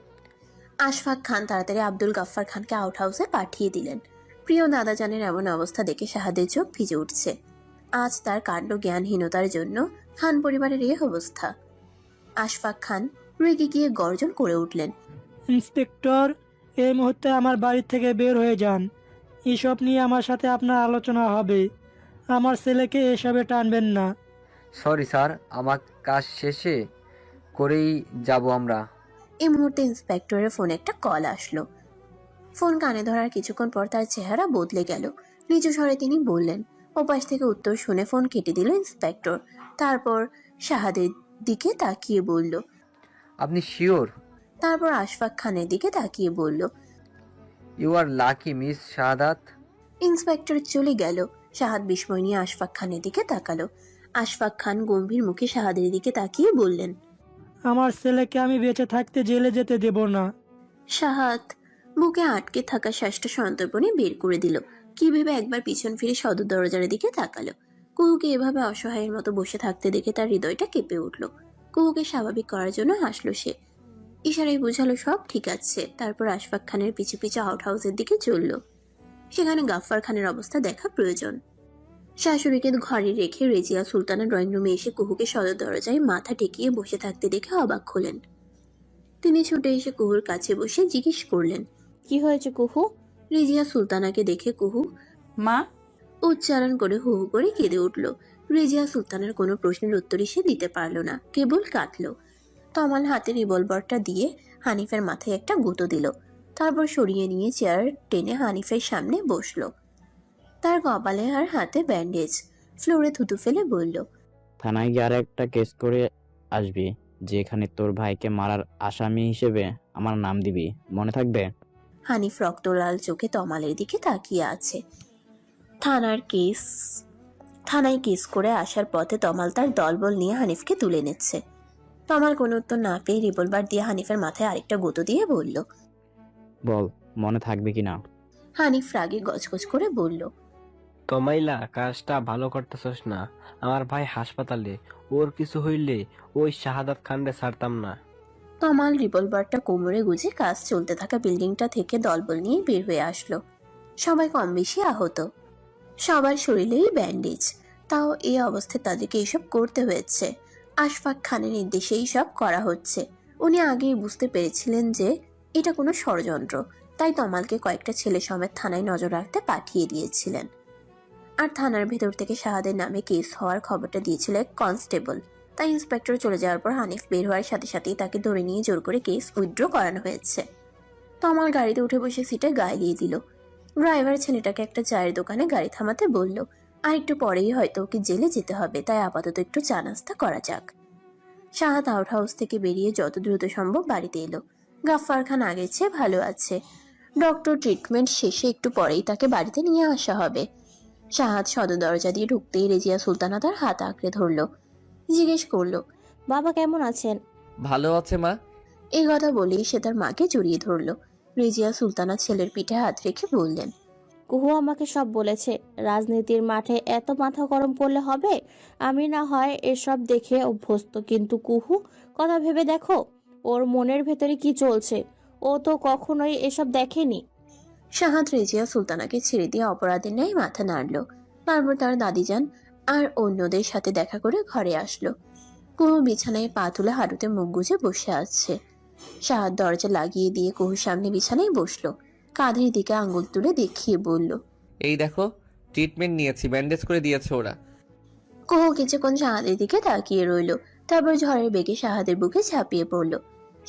আশফাক খান তাড়াতাড়ি আব্দুল গাফফার খানকে আউট হাউসে পাঠিয়ে দিলেন। প্রিয় দাদাজানের এমন অবস্থা দেখে শাহাদের চোখ ভিজে উঠছে। আজ তার কাণ্ড জ্ঞানহীনতার জন্য খান পরিবারের এই অবস্থা। আশফাক খান রেগে গিয়ে গর্জন করে উঠলেন, ইন্সপেক্টর, এই মুহূর্তে আমার বাড়ি থেকে বের হয়ে যান। এসব নিয়ে আমার সাথে আপনার আলোচনা হবে। আমার ছেলেকে এসবে টানবেন না। সরি স্যার, আমার কাজ শেষে করেই যাব আমরা। এই মুহূর্তে ইন্সপেক্টরের ফোনে একটা কল আসলো। ফোন কানে ধরার কিছুক্ষণ পর তার চেহারা বদলে গেল। নিচু স্বরে তিনি বললেন। ওপাশ থেকে উত্তর শুনে ফোন কেটে দিল ইন্সপেক্টর। তারপর শাহাদের দিকে তাকিয়ে বলল, আপনি শিওর? তারপর আশফাক খানের দিকে তাকিয়ে বলল, you are lucky miss Shahadat. Inspector চলে গেল। শাহাদ বিস্ময় নিয়ে আশফাক খানের দিকে তাকালো। আশফাক খান গম্ভীর মুখে শাহাদের দিকে তাকিয়ে বললেন, আমার ছেলেকে আমি বেঁচে থাকতে জেলে যেতে দেব না। শাহাদ বুকে আটকে থাকা শ্বাসটা সন্তর্পণে বের করে দিল। কি ভেবে একবার পিছন ফিরে সদর দরজার দিকে তাকালো। কুহুকে এভাবে অসহায়ের মতো বসে থাকতে দেখে তার হৃদয়টা কেঁপে উঠল। কুহুকে স্বাভাবিক করার জন্য হাসলো সে, ইশারায় বোঝালো সব ঠিক আছে। তারপর আশফাক খানের পিছু পিছু আউট হাউসের দিকে চলল। সেখানে গাফফার খানের অবস্থা দেখা প্রয়োজন। শাশুড়িকে ঘরে রেখে রেজিয়া সুলতানা ড্রয়িং রুমে এসে কুহুকে সদর দরজায় মাথা টেকিয়ে বসে থাকতে দেখে অবাক হলেন। তিনি ছুটে এসে কুহুর কাছে বসে জিজ্ঞেস করলেন, কি হয়েছে কুহু? রেজিয়া সুলতানাকে দেখে কুহু মা, উচ্চারণ করে হু হু করে কেঁদে উঠল। রেজিয়া সুলতানের কোনো প্রশ্নের উত্তরই সে দিতে পারল না, কেবল কাঁদল। তমাল হাতে রিভলভারটা দিয়ে হানিফের মাথায় একটা গুঁতো দিল। তারপর সরিয়ে নিয়ে চেয়ার টেনে হানিফের সামনে বসলো। তার কপালে আর হাতে ব্যান্ডেজ। ফ্লোরে থুতু ফেলে বলল, থানায় গিয়ে আর একটা কেস করে আসবি, যেখানে তোর ভাইকে মারার আসামি হিসেবে আমার নাম দিবি, মনে থাকবে? হানিফ রক্ত লাল চোখে তমালের দিকে তাকিয়ে আছে। থানায় কেস করে আসার পথে তমাল তার দলবল নিয়ে হানিফকে তুলে নিচ্ছে। তমাল কোনো উত্তর না পেয়ে রিভলভার দিয়ে হানিফের মাথায় আরেকটা গুঁতো দিয়ে বলল, বল মনে থাকবে কিনা? হানিফ রাগে গজগজ করে বলল, তমাইলা, কাজটা ভালো করতেছস না। আমার ভাই হাসপাতালে, ওর কিছু হইলে ওই শাহাদাত খানরে ছাড়তাম না। তমাল রিভলভারটা কোমরে গুজে কাজ চলতে থাকা বিল্ডিংটা থেকে দলবল নিয়ে বের হয়ে আসলো। সবাই কম বেশি আহত, সবার শরীরেই ব্যান্ডেজ। তাও এই অবস্থায় তাদেরকে এসব করতে হয়েছে। আশফাক খানের নির্দেশেই সব করা হচ্ছে। উনি আগেই বুঝতে পেরেছিলেন যে এটা কোনো ষড়যন্ত্র, তাই তমালকে কয়েকটা ছেলে সমেত থানায় নজর রাখতে পাঠিয়ে দিয়েছিলেন। আর থানার ভেতর থেকে শাহাদের নামে কেস হওয়ার খবরটা দিয়েছিল এক কনস্টেবল। তাই ইন্সপেক্টর চলে যাওয়ার পর হানিফ বের হওয়ার সাথে সাথেই তাকে ধরে নিয়ে জোর করে কেস উইথড্র করানো হয়েছে। তমাল গাড়িতে উঠে বসে সিটে গায়ে দিয়ে দিল। ড্রাইভার ছেলেটাকে একটা চায়ের দোকানে গাড়ি থামাতে বলল, আর একটু পরেই হয়তো ওকে জেলে যেতে হবে, তাই আপাতত একটু চা নাস্তা করা যাক। শাহাদ আউট হাউস থেকে বেরিয়ে যত দ্রুত সম্ভব বাড়িতে এলো। গাফফার খান আগের চেয়ে ভালো আছে। ডক্টর ট্রিটমেন্ট শেষে একটু পরেই তাকে বাড়িতে নিয়ে আসা হবে। শাহাদ সদর দরজা দিয়ে ঢুকতেই রেজিয়া সুলতানা তার হাত আঁকড়ে ধরলো, জিজ্ঞেস করলো, বাবা কেমন আছেন? ভালো আছে মা। এই কথা বলেই সে তার মাকে জড়িয়ে ধরলো। রেজিয়া সুলতানা ছেলের পিঠে হাত রেখে বললেন, কুহু আমাকে সব বলেছে। রাজনীতির মাঠে এত মাথা গরম করলে হবে? আমি না হয় এসব দেখে অভ্যস্ত, কিন্তু কুহু কথা ভেবে দেখো, ওর মনের ভেতরে কি চলছে। ও তো কখনোই এসব দেখেনি। শাহাদ রেজিয়া সুলতানাকে ছেড়ে দিয়ে অপরাধের ন্যায় মাথা নাড়ল। তারপর তার দাদিজান আর অন্যদের সাথে দেখা করে ঘরে আসলো। কুহু বিছানায় পা তুলে হাঁটুতে মুখ গুজে বসে আছে। শাহাদ দরজা লাগিয়ে দিয়ে কুহুর সামনে বিছানায় বসলো। কাঁধের দিকে আঙুল তুলে দেখিয়ে বলল, এই দেখো, ট্রিটমেন্ট নিয়েছি, ব্যান্ডেজ করে দিয়েছে ওরা। কুহু কিছুক্ষণ শাহাদের দিকে তাকিয়ে রইল। তারপর ঝড়ের বেগে শাহাদের বুকে ঝাঁপিয়ে পড়ল।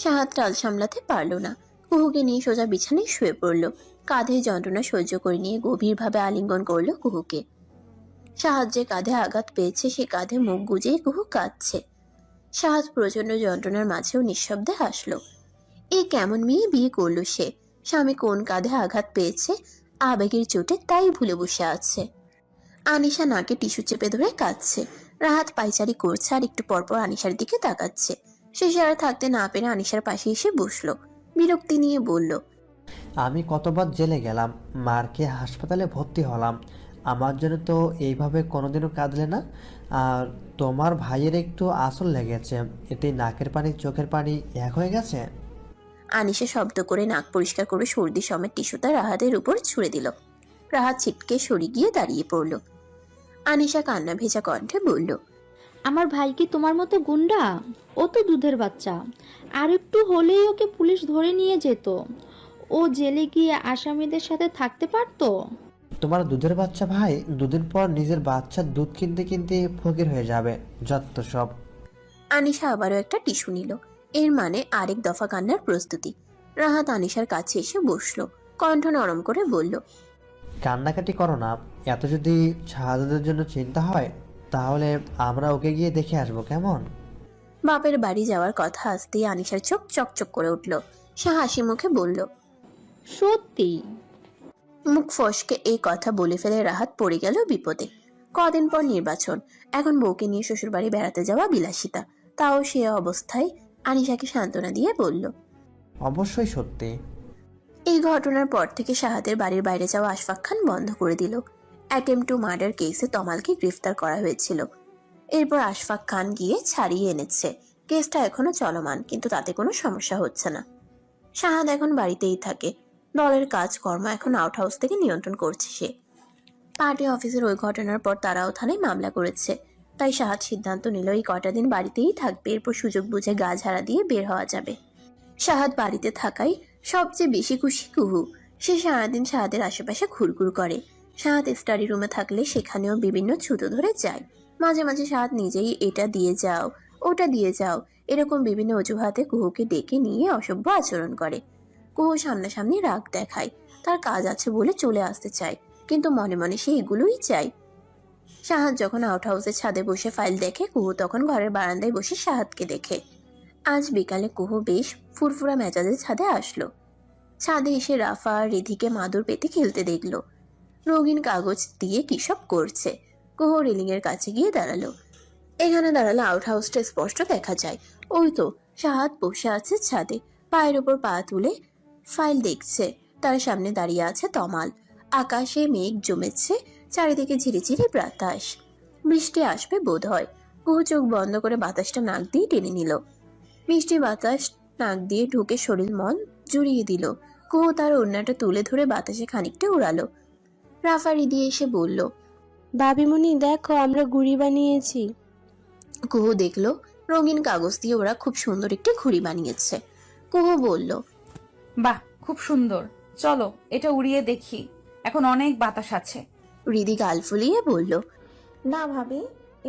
শাহাদ টাল সামলাতে পারল না, কুহুকে নিয়ে সোজা বিছানায় শুয়ে পড়ল। কাঁধে যন্ত্রণা সহ্য করে নিয়ে গভীরভাবে আলিঙ্গন করলো কুহুকে। শাহাদ যে কাঁধে আঘাত পেয়েছে সে কাঁধে মুখ গুজে কুহু কাঁদছে। শাহাদ প্রচন্ড যন্ত্রণার মাঝেও নিঃশব্দে হাসলো। এই কেমন মেয়ে বিয়ে করলো সে? স্বামী কোন কাঁধে আঘাত পেয়েছে আবেগের চোটে তাই ভুলে বসে আছে। আনিশা নাকে টিস্যু চেপে ধরে কাঁদছে। রাহাত পাইচারি করছে আর একটু পরপর আনিশার দিকে তাকাচ্ছে। শেষে আর থাকতে না পেরে আনিশার পাশে এসে বসলো। বিরক্তি নিয়ে বলল, আমি কতবার জেলে গেলাম, মারকে হাসপাতালে ভর্তি হলাম, আমার জন্য তো এইভাবে কোনোদিনও কাঁদলে না। আর তোমার ভাইয়ের একটু আসল লেগেছে, এতে নাকের পানি চোখের পানি এক হয়ে গেছে। আনিশা শব্দ করে নাক পরিষ্কার করে সর্দি সমেত টিস্যুটা রাহাতের উপর ছুঁড়ে দিল। রাহাত ছিটকে সরে গিয়ে দাঁড়িয়ে পড়ল। আনিশা কান্না ভেজা কণ্ঠে বলল, আমার ভাই কি তোমার মতো গুন্ডা? ও তো দুধের বাচ্চা, আর একটু হলেই ওকে পুলিশ ধরে নিয়ে যেত। ও জেলে গিয়ে আসামিদের সাথে থাকতে পারতো। তোমার দুধের বাচ্চা ভাই দুদিন পর নিজের বাচ্চার দুধ কিনতে কিনতে ফকির হয়ে যাবে, যত সব। আনিশা আবারও একটা টিস্যু নিল, এর মানে আরেক দফা কান্নার প্রস্তুতি। রাহাত আনিশার কাছে এসে বসলো, কণ্ঠ নরম করে বলল, কান্নাকাটি করো না, এত যদি শাহাদাতের জন্য চিন্তা হয় তাহলে আমরা ওকে গিয়ে দেখে আসবো, কেমন? বাপের বাড়ি যাওয়ার কথা আসতেই আনিশার চোখ চকচক করে উঠল। সে হাসি মুখে বলল, সত্যি? মুখ ফসকে এই কথা বলে ফেলে রাহাত পড়ে গেল বিপদে। কদিন পর নির্বাচন, এখন বউকে নিয়ে শ্বশুরবাড়ি বেড়াতে যাওয়া বিলাসিতা। তাও সে অবস্থায় আনিশাকে সান্ত্বনা দিয়ে বলল, অবশ্যই সত্যি। এই ঘটনার পর থেকে শাহাদের বাড়ির বাইরে যাওয়া আশফাক খান বন্ধ করে দিল। অ্যাটেম্প টু মার্ডার কেসে তমালকে গ্রেফতার করা হয়েছিল। এরপর আশফাক খান গিয়ে ছাড়িয়ে এনেছে। কেসটা এখনো চলমান, কিন্তু তাতে কোনো সমস্যা হচ্ছে না। শাহাদ এখন বাড়িতেই থাকে। দলের কাজকর্ম এখন আউট হাউস থেকে নিয়ন্ত্রণ করছে সে। পার্টি অফিসের ওই ঘটনার পর তারাও থানায় মামলা করেছে। তাই শাহাদ সিদ্ধান্ত নিল এই কটা দিন বাড়িতেই থাকবে, এরপর সুযোগ বুঝে গা ঝাড়া দিয়ে বের হওয়া যাবে। শাহাদ বাড়িতে থাকাই সবচেয়ে বেশি খুশি কুহু। সে সারাদিন শাহাদের আশেপাশে ঘুরঘুর করে। শাহাদ স্টাডি রুমে থাকলে সেখানেও বিভিন্ন ছুতো ধরে যায়। মাঝে মাঝে শাহাদ নিজেই এটা দিয়ে যাও, ওটা দিয়ে যাও, এরকম বিভিন্ন অজুহাতে কুহুকে ডেকে নিয়ে অসভ্য আচরণ করে। কুহু সামনাসামনি রাগ দেখায়, তার কাজ আছে বলে চলে আসতে চায়, কিন্তু মনে মনে সে এগুলোই চায়। শাহাদ যখন আউট হাউসের ছাদে বসে ফাইল দেখে, কুহু তখন ঘরের বারান্দায় বসে শাহাদকে দেখে। আজ বিকালে কুহু বেশ ফুরফুরা মেজাজের ছাদে আসলো। ছাদে এসে রাফা আর রিধিকে মাদুর পেতে খেলতে দেখলো। রঙিন কাগজ দিয়ে কি সব করছে। কুহু রেলিং এর কাছে গিয়ে দাঁড়ালো। এখানে দাঁড়ালে আউট হাউসটা স্পষ্ট দেখা যায়। ওই তো শাহাদ বসে আছে ছাদে, পায়ের উপর পা তুলে ফাইল দেখছে। তার সামনে দাঁড়িয়ে আছে তমাল। আকাশে মেঘ জমেছে, চারিদিকে ঝিরিঝিরি বাতাস। বৃষ্টি আসবে বোধ হয়। কুহু চোখ বন্ধ করে বাতাসটা নাক দিয়ে টেনে নিল। মিষ্টি বাতাস নাক দিয়ে ঢুকে শরীর মন জুড়িয়ে দিল। কুহু তার ওড়নাটা তুলে ধরে বাতাসে খানিকটা উড়ালো। রাফা রিদি এসে বলল, ভাবিমণি দেখো আমরা ঘুড়ি বানিয়েছি। কুহু দেখলো রঙিন কাগজ দিয়ে ওরা খুব সুন্দর একটি ঘুড়ি বানিয়েছে। কুহু বলল, বাহ, খুব সুন্দর, চলো এটা উড়িয়ে দেখি, এখন অনেক বাতাস আছে। রিদি গাল ফুলিয়ে বলল, না ভাবি,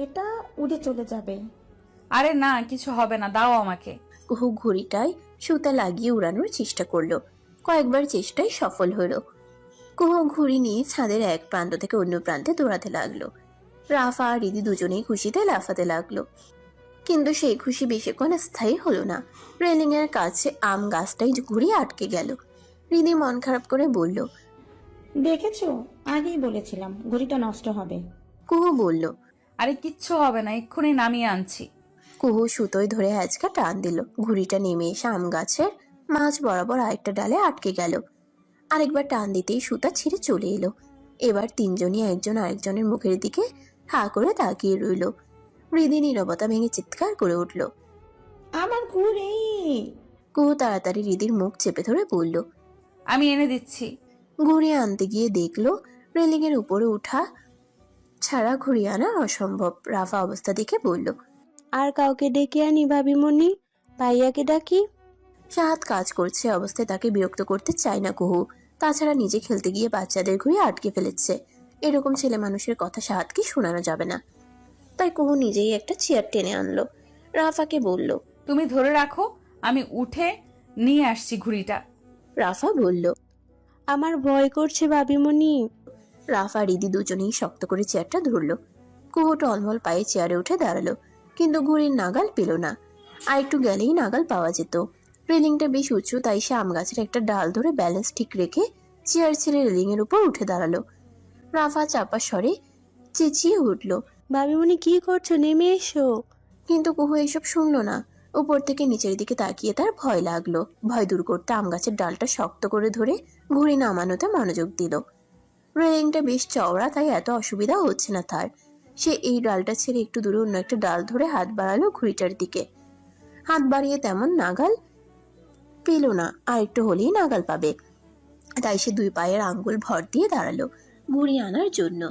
এটা উড়ে চলে যাবে। আরে না, কিছু হবে না, দাও আমাকে। কুহু ঘুড়িটায় সুতা লাগিয়ে উড়ানোর চেষ্টা করলো। কয়েকবার চেষ্টায় সফল হলো। কুহু ঘুড়ি নিয়ে ছাদের এক প্রান্ত থেকে অন্য প্রান্তে দৌড়াতে লাগলো। রাফা আর রিদি দুজনেই খুশিতে লাফাতে লাগলো। কিন্তু সেই খুশি বেশিক্ষণ স্থায়ী হলো না। রেলিং এর কাছে আম গাছটাই ঘুড়ি আটকে গেল। রিদি মন খারাপ করে বলল, দেখেছো, আগেই বলেছিলাম ঘড়িটা নষ্ট হবে। কুহু বলল, আরে কিচ্ছু হবে না, এক্ষুনি নামিয়ে আনছি। কুহু সুতোয় ধরে আজকা টান দিল। ঘুড়িটা নেমে এসে আম গাছের মাঝ বরাবর আরেকটা ডালে আটকে গেল। আরেকবার টান দিতেই সুতা ছিঁড়ে চলে এলো। এবার তিনজনই একজন আরেকজনের মুখের দিকে হা করে তাকিয়ে রইল। হৃদি নীরবতা ভেঙে চিৎকার করে উঠল, আমার ঘুড়ি! কুহু তাড়াতাড়ি হৃদির মুখ চেপে ধরে বলল, আমি এনে দিচ্ছি। ঘুড়ি আনতে গিয়ে দেখলো রেলিং এর উপরে উঠা ছাড়া ঘুড়ি আনা অসম্ভব। রাফা অবস্থা দেখে বলল, আর কাউকে ডেকে আনি ভাবিমণি, ভাইয়াকে ডাকি। শাহাদ কাজ করছে অবস্থায় তাকে বিরক্ত করতে চায় না কুহু। তাছাড়া নিজে খেলতে গিয়ে বাচ্চাদের ঘুড়ি আটকে ফেলেছে। এরকম ছেলে মানুষের কথা শাহাদকে শোনানো যাবে না। তাই কুহু নিজেই একটা চেয়ার টেনে আনলো। রাফাকে বলল, তুমি ধরে রাখো, আমি উঠে নিয়ে আসছি ঘুড়িটা। রাফা বলল, আমার ভয় করছে ভাবিমণি। রাফা রিদি দুজনেই শক্ত করে চেয়ারটা ধরলো। কুহু টলমল পায়ে চেয়ারে উঠে দাঁড়ালো, কিন্তু ঘুড়ির নাগাল পেল না। আর একটু গেলেই নাগাল পাওয়া যেত। রেলিংটা বেশ উঁচু, তাই সে আম গাছের একটা ডাল ধরে ব্যালেন্স ঠিক রেখে চেয়ার ছেড়ে রেলিং এর উপর উঠে দাঁড়ালো। রাফা চাপা স্বরে চেঁচিয়ে উঠল, ভাবিমণি কি করছো, নেমে এসো। কিন্তু কুহু এসব শুনলো না। উপর থেকে নিচের দিকে তাকিয়ে তার ভয় লাগলো। ভয় দূর করতে আম গাছের ডালটা শক্ত করে ধরে ঘুড়ি নামানোতে মনোযোগ দিল। রেলিংটা বেশ চওড়া, তাই এত অসুবিধা হচ্ছে না তার। সে এই ডালটা ছেড়ে একটু দূরে অন্য একটা ডাল ধরে হাত বাড়ালো ঘুড়িটার দিকে। হাত বাড়িয়ে তেমন নাগাল পেল না, আর একটু হলেই নাগাল পাবে। তাই সে দুই পায়ের আঙ্গুল ভর দিয়ে দাঁড়ালো ঘুড়ি আনার জন্য।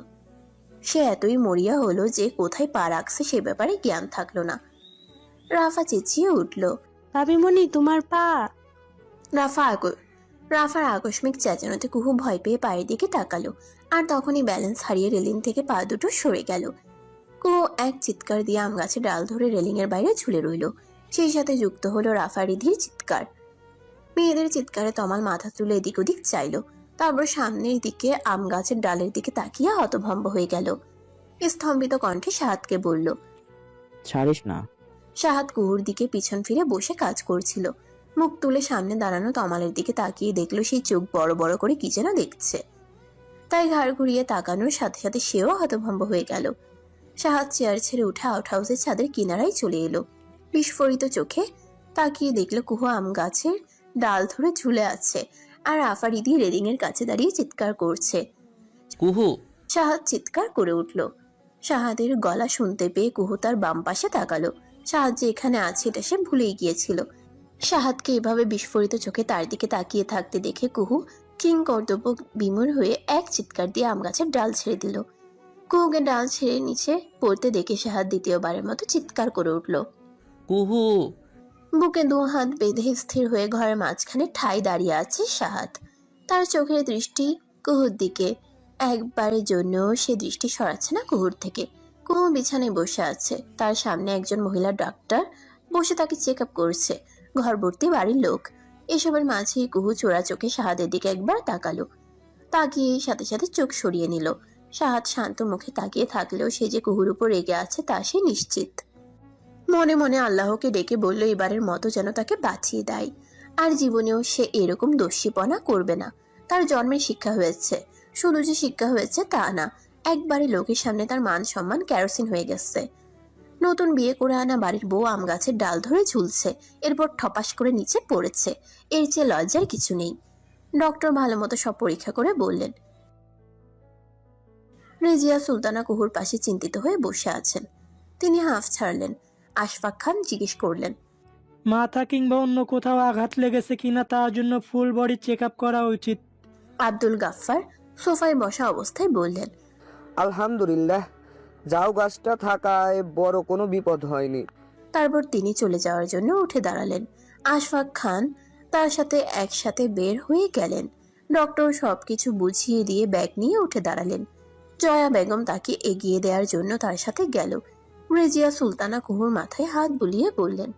সে এতই মরিয়া হলো যে কোথায় পা রাখছে সে ব্যাপারে জ্ঞান থাকলো না। রাফা চেঁচিয়ে উঠল, ভাবিমণি তোমার পা। রাফার আকস্মিক চেঁচানোতে কুহু ভয় পেয়ে পায়ের দিকে তাকালো। আর তখনই ব্যালেন্স হারিয়ে রেলিং থেকে পা দুটো সরে গেল। কুহু এক চিৎকার দিয়ে আম গাছে ডাল ধরে রেলিং এর বাইরে ঝুলে রইল। সেই সাথে যুক্ত হলো রাফা রিধির চিৎকার। মেয়েদের চিৎকারে তমাল মাথা তুলে এদিক ওদিক চাইল। তারপর সামনের দিকে আম গাছের ডালের দিকে তাকিয়ে হতভম্ব হয়ে গেল। স্তম্ভিত কণ্ঠে শাহাদকে বলল, ছাড়িস না। শাহাদ কুহুর দিকে পিছন ফিরে বসে কাজ করছিল। মুখ তুলে সামনে দাঁড়ানো তমালের দিকে তাকিয়ে দেখলো সেই চোখ বড় বড় করে কি যেন দেখছে। তাই ঘাড় ঘুরিয়ে তাকানোর সাথে সাথে সেও হতভম্ব হয়ে গেল। শাহাদ চেয়ার ছেড়ে উঠে আউট হাউসের ছাদের কিনারায় চলে এলো। বিস্ফোরিত চোখে তাকিয়ে দেখলো কুহু আম গাছের ডাল ধরে ঝুলে আছে। আর আফারিদি রেলিং এর কাছে দাঁড়িয়ে চিৎকার করছে। কুহু, শাহাদ চিৎকার করে উঠল। শাহাদের গলা শুনতে পেয়ে কুহু তার বাম পাশে তাকালো। শাহাদ যে এখানে আছে এটা সে ভুলেই গিয়েছিল। শাহাদকে এভাবে বিস্ফোরিত চোখে তার দিকে তাকিয়ে থাকতে দেখে কুহু কিং কর্তব্য বিমূঢ় হয়ে এক চিৎকার দিয়ে আম গাছের ডাল ছেড়ে দিল। কুহুকে ডাল ছেড়ে নিচে পড়তে দেখে শাহাদ দ্বিতীয়বারের মতো চিৎকার করে উঠল। কুহু। বুকে 2 হাত বেঁধে স্থির হয়ে ঘরের মাঝখানে ঠাই দাঁড়িয়ে আছে শাহাদ। তার চোখের দৃষ্টি কুহুর দিকে। একবারের জন্য সে দৃষ্টি সরাচ্ছে না কুহুর থেকে। কুহু বিছানায় বসে আছে, তার সামনে একজন মহিলা ডাক্তার বসে তাকে চেক আপ করছে। ঘর ভর্তি বাড়ির লোক। এসবের মাঝেই কুহু চোরা চোখে শাহাদের দিকে একবার তাকালো। তাকিয়ে সাথে সাথে চোখ সরিয়ে নিল। শাহাদ শান্ত মুখে তাকিয়ে থাকলেও সে যে কুহুর উপর রেগে আছে তা সে নিশ্চিত। মনে মনে আল্লাহকে ডেকে বলল এবারের মতো যেন তাকে বাঁচিয়ে দেয়, আর জীবনেও সে এরকম দোষীপনা করবে না। তার জন্মের শিক্ষা হয়েছে, শুধু যে শিক্ষা হয়েছে তা না, একবারে লোকের সামনে তার মান সম্মান কেরোসিন হয়ে গেছে। নতুন বিয়ে করে আনা বাড়ির বউ আম গাছের ডাল ধরে ঝুলছে, এরপর ঠপাস করে নিচে পড়েছে। এর চেয়ে লজ্জার কিছু নেই। ডক্টর ভালো মতো সব পরীক্ষা করে বললেন। রেজিয়া সুলতানা কুহুর পাশে চিন্তিত হয়ে বসে আছেন। তিনি হাঁফ ছাড়লেন। আশফাক খান জিজ্ঞেস করলেন, মাথা কিংবা অন্য কোথাও আঘাত লেগেছে কিনা তার জন্য ফুল বডি চেক আপ করা উচিত। আব্দুল গাফফার সোফায় বসা অবস্থায় বললেন, আলহামদুলিল্লাহ, যাও গাছটা থাকায় বড় কোনো বিপদ হয়নি। তারপর তিনি চলে যাওয়ার জন্য উঠে দাঁড়ালেন। আশফাক খান তার সাথে একসাথে বের হয়ে গেলেন। ডক্টর সবকিছু বুঝিয়ে দিয়ে ব্যাগ নিয়ে উঠে দাঁড়ালেন। জয়া বেগম তাকে এগিয়ে দেওয়ার জন্য তার সাথে গেল। রেজিয়া সুলতানা কুহুর মাথায় হাত বুলিয়ে বললেন,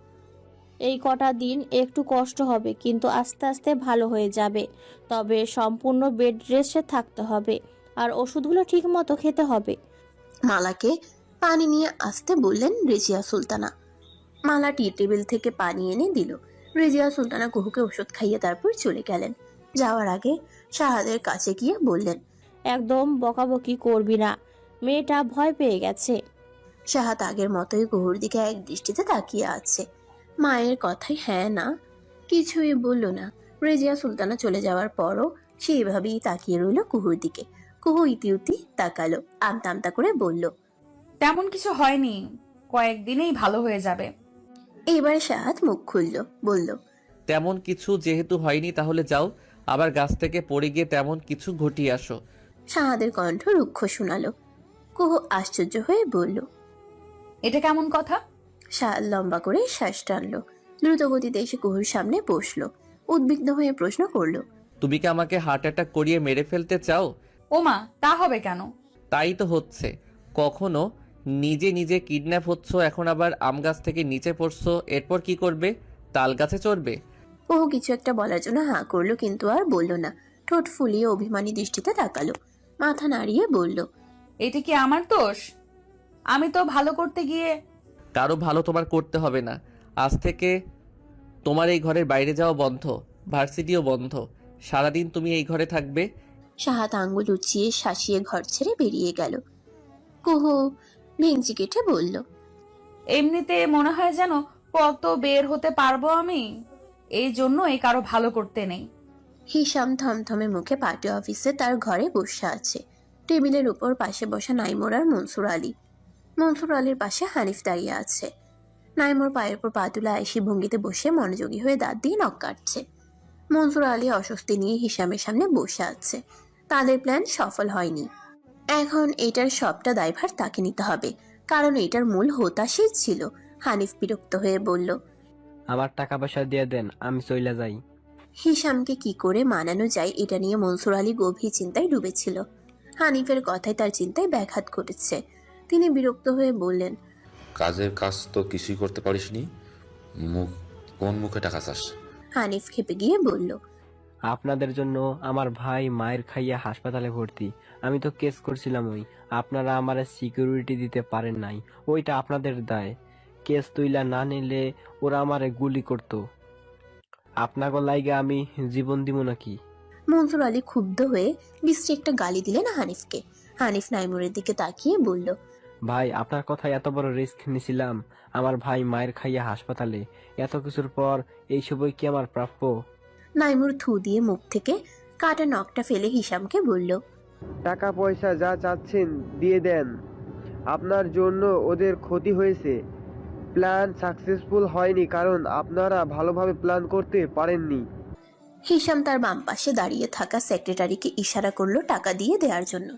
এই কটা দিন একটু কষ্ট হবে, কিন্তু আস্তে আস্তে ভালো হয়ে যাবে। তবে সম্পূর্ণ বেড রেস্টে থাকতে হবে, আর ওষুধগুলো ঠিক মতো খেতে হবে। মালাকে পানি নিয়ে আসতে বললেন রেজিয়া সুলতানা। মালা টি টেবিল থেকে পানি এনে দিল। রেজিয়া সুলতানা কুহুকে ওষুধ খাইয়ে তারপর চলে গেলেন। যাওয়ার আগে শাহাদের কাছে গিয়ে বললেন, একদম বকাবকি করবি না, মেয়েটা ভয় পেয়ে গেছে। শাহাদ আগের মতোই কুহুর দিকে এক দৃষ্টিতে তাকিয়ে আছে। মায়ের কথায় হ্যাঁ না কিছুই বলল না। রেজিয়া সুলতানা চলে যাওয়ার পরও সেইভাবেই তাকিয়ে রইল কুহুর দিকে। কুহু ইতিউতি তাকালো, আমতা আমতা করে বলল, তেমন কিছু হয়নি, কয়েকদিনেই ভালো হয়ে যাবে। এইবার শাহাদ মুখ খুলল, বলল, তেমন কিছু যেহেতু হয়নি তাহলে যাও, আবার গাছ থেকে পড়ে গিয়ে তেমন কিছু ঘটিয়ে আসো। শাহাদের কণ্ঠ রুক্ষ শোনালো। কুহু আশ্চর্য হয়ে বলল, এটা কেমন কথা? শাহাদ লম্বা করে শ্বাস টানলো। দ্রুত গতিতে এসে কুহুর সামনে বসলো। উদ্বিগ্ন হয়ে প্রশ্ন করলো, তুমি কি আমাকে হার্ট অ্যাটাক করিয়ে মেরে ফেলতে চাও? ওমা, তা হবে কেন? তাই তো হচ্ছে। কখনো নিজে নিজে কিডন্যাপ হচ্ছ, এখন আবার আম গাছ থেকে নিচে পড়ছো, এরপর কি করবে? তাল গাছে চড়বে? কুহু কিছু একটা বলার জন্য হাঁ করলো, কিন্তু আর বলল না। ঠোঁট ফুলিয়ে অভিমানী দৃষ্টিতে তাকালো, মাথা নাড়িয়ে বলল, এটা কি আমার দোষ? আমি তো ভালো করতে গিয়ে। কারো ভালো তোমার করতে হবে না। আজ থেকে তোমার এই ঘরের বাইরে যাওয়া বন্ধ, ভার্সিটিও বন্ধ। সারাদিন তুমি এই ঘরে থাকবে। শাহাদ আঙ্গুল উঁচিয়ে শাসিয়ে ঘর ছেড়ে বেরিয়ে গেল। কুহু ভেঙচি কেটে বলল, এমনিতে মনে হয় যেন কত বের হতে পারবো আমি, এই জন্য এই কারো ভালো করতে নেই। হিসাম থমথমে মুখে পার্টি অফিসে তার ঘরে বসে আছে। টেবিলের উপর পাশে বসা নাইমুর আর মনসুর আলী। মনসুর আলীর পাশে হানিফ দাঁড়িয়ে আছে। নাইমুর পায়ের উপর পা তুলে আয়েশি ভঙ্গিতে বসে মনোযোগী হয়ে দাঁত দিয়ে নখ কাটছে। মনসুর আলী অস্বস্তি নিয়ে হিসামের সামনে বসে আছে। তাদের প্ল্যান সফল হয়নি। এখন এটার সবটা দায়ভার তাকে নিতে হবে, কারণ এটার মূল হোতা সে ছিল। হানিফ বিরক্ত হয়ে বলল, আমার টাকা পয়সা দিয়ে দেন, আমি চইলা যাই। হিসামকে কি করে মানানো যায় এটা নিয়ে মনসুর আলী গভীর চিন্তায় ডুবেছিল। হানিফের কথায় তার চিন্তায় ব্যাঘাত ঘটেছে। তিনি বিরক্ত হয়ে বললেন, কাজের কাজ তো কিছুই করতে পারিসনি, কোন মুখে টাকা চাস? হানিফ খেপে গিয়ে বলল, আপনাদের জন্য আমার ভাই মায়ের খাইয়া হাসপাতালে ভর্তি। আমি তো কেস করছিলাম, আপনারা আমার সিকিউরিটি দিতে পারেন নাই, ওইটা আপনাদের দায়। কেস তুইলা না নিলে ওরা আমারে গুলি করতো। আপনাকে লাইগে আমি জীবন দিব নাকি? মনসুর আলী ক্ষুব্ধ হয়ে বিশ্রী একটা গালি দিলেন হানিফকে। হানিফ নাইমুরের দিকে তাকিয়ে বলল, ভাই, আপনার কথায় এত বড় রিস্ক নিছিলাম। আমার ভাই মায়ের খাইয়া হাসপাতালে, এত কিছুর পর এই সবই কি আমার প্রাপ্য? নাইমুর থু দিয়ে মুখ থেকে কাটা নখটা ফেলে হিসামকে বলল, টাকা পয়সা যা চাচ্ছেন দিয়ে দেন। আপনার জন্য ওদের ক্ষতি হয়েছে। প্ল্যান সাকসেসফুল হয়নি কারণ আপনারা ভালোভাবে প্ল্যান করতে পারেননি। হিসাম তার বাম পাশে দাঁড়িয়ে থাকা সেক্রেটারিকে ইশারা করলো টাকা দিয়ে দেওয়ার জন্য।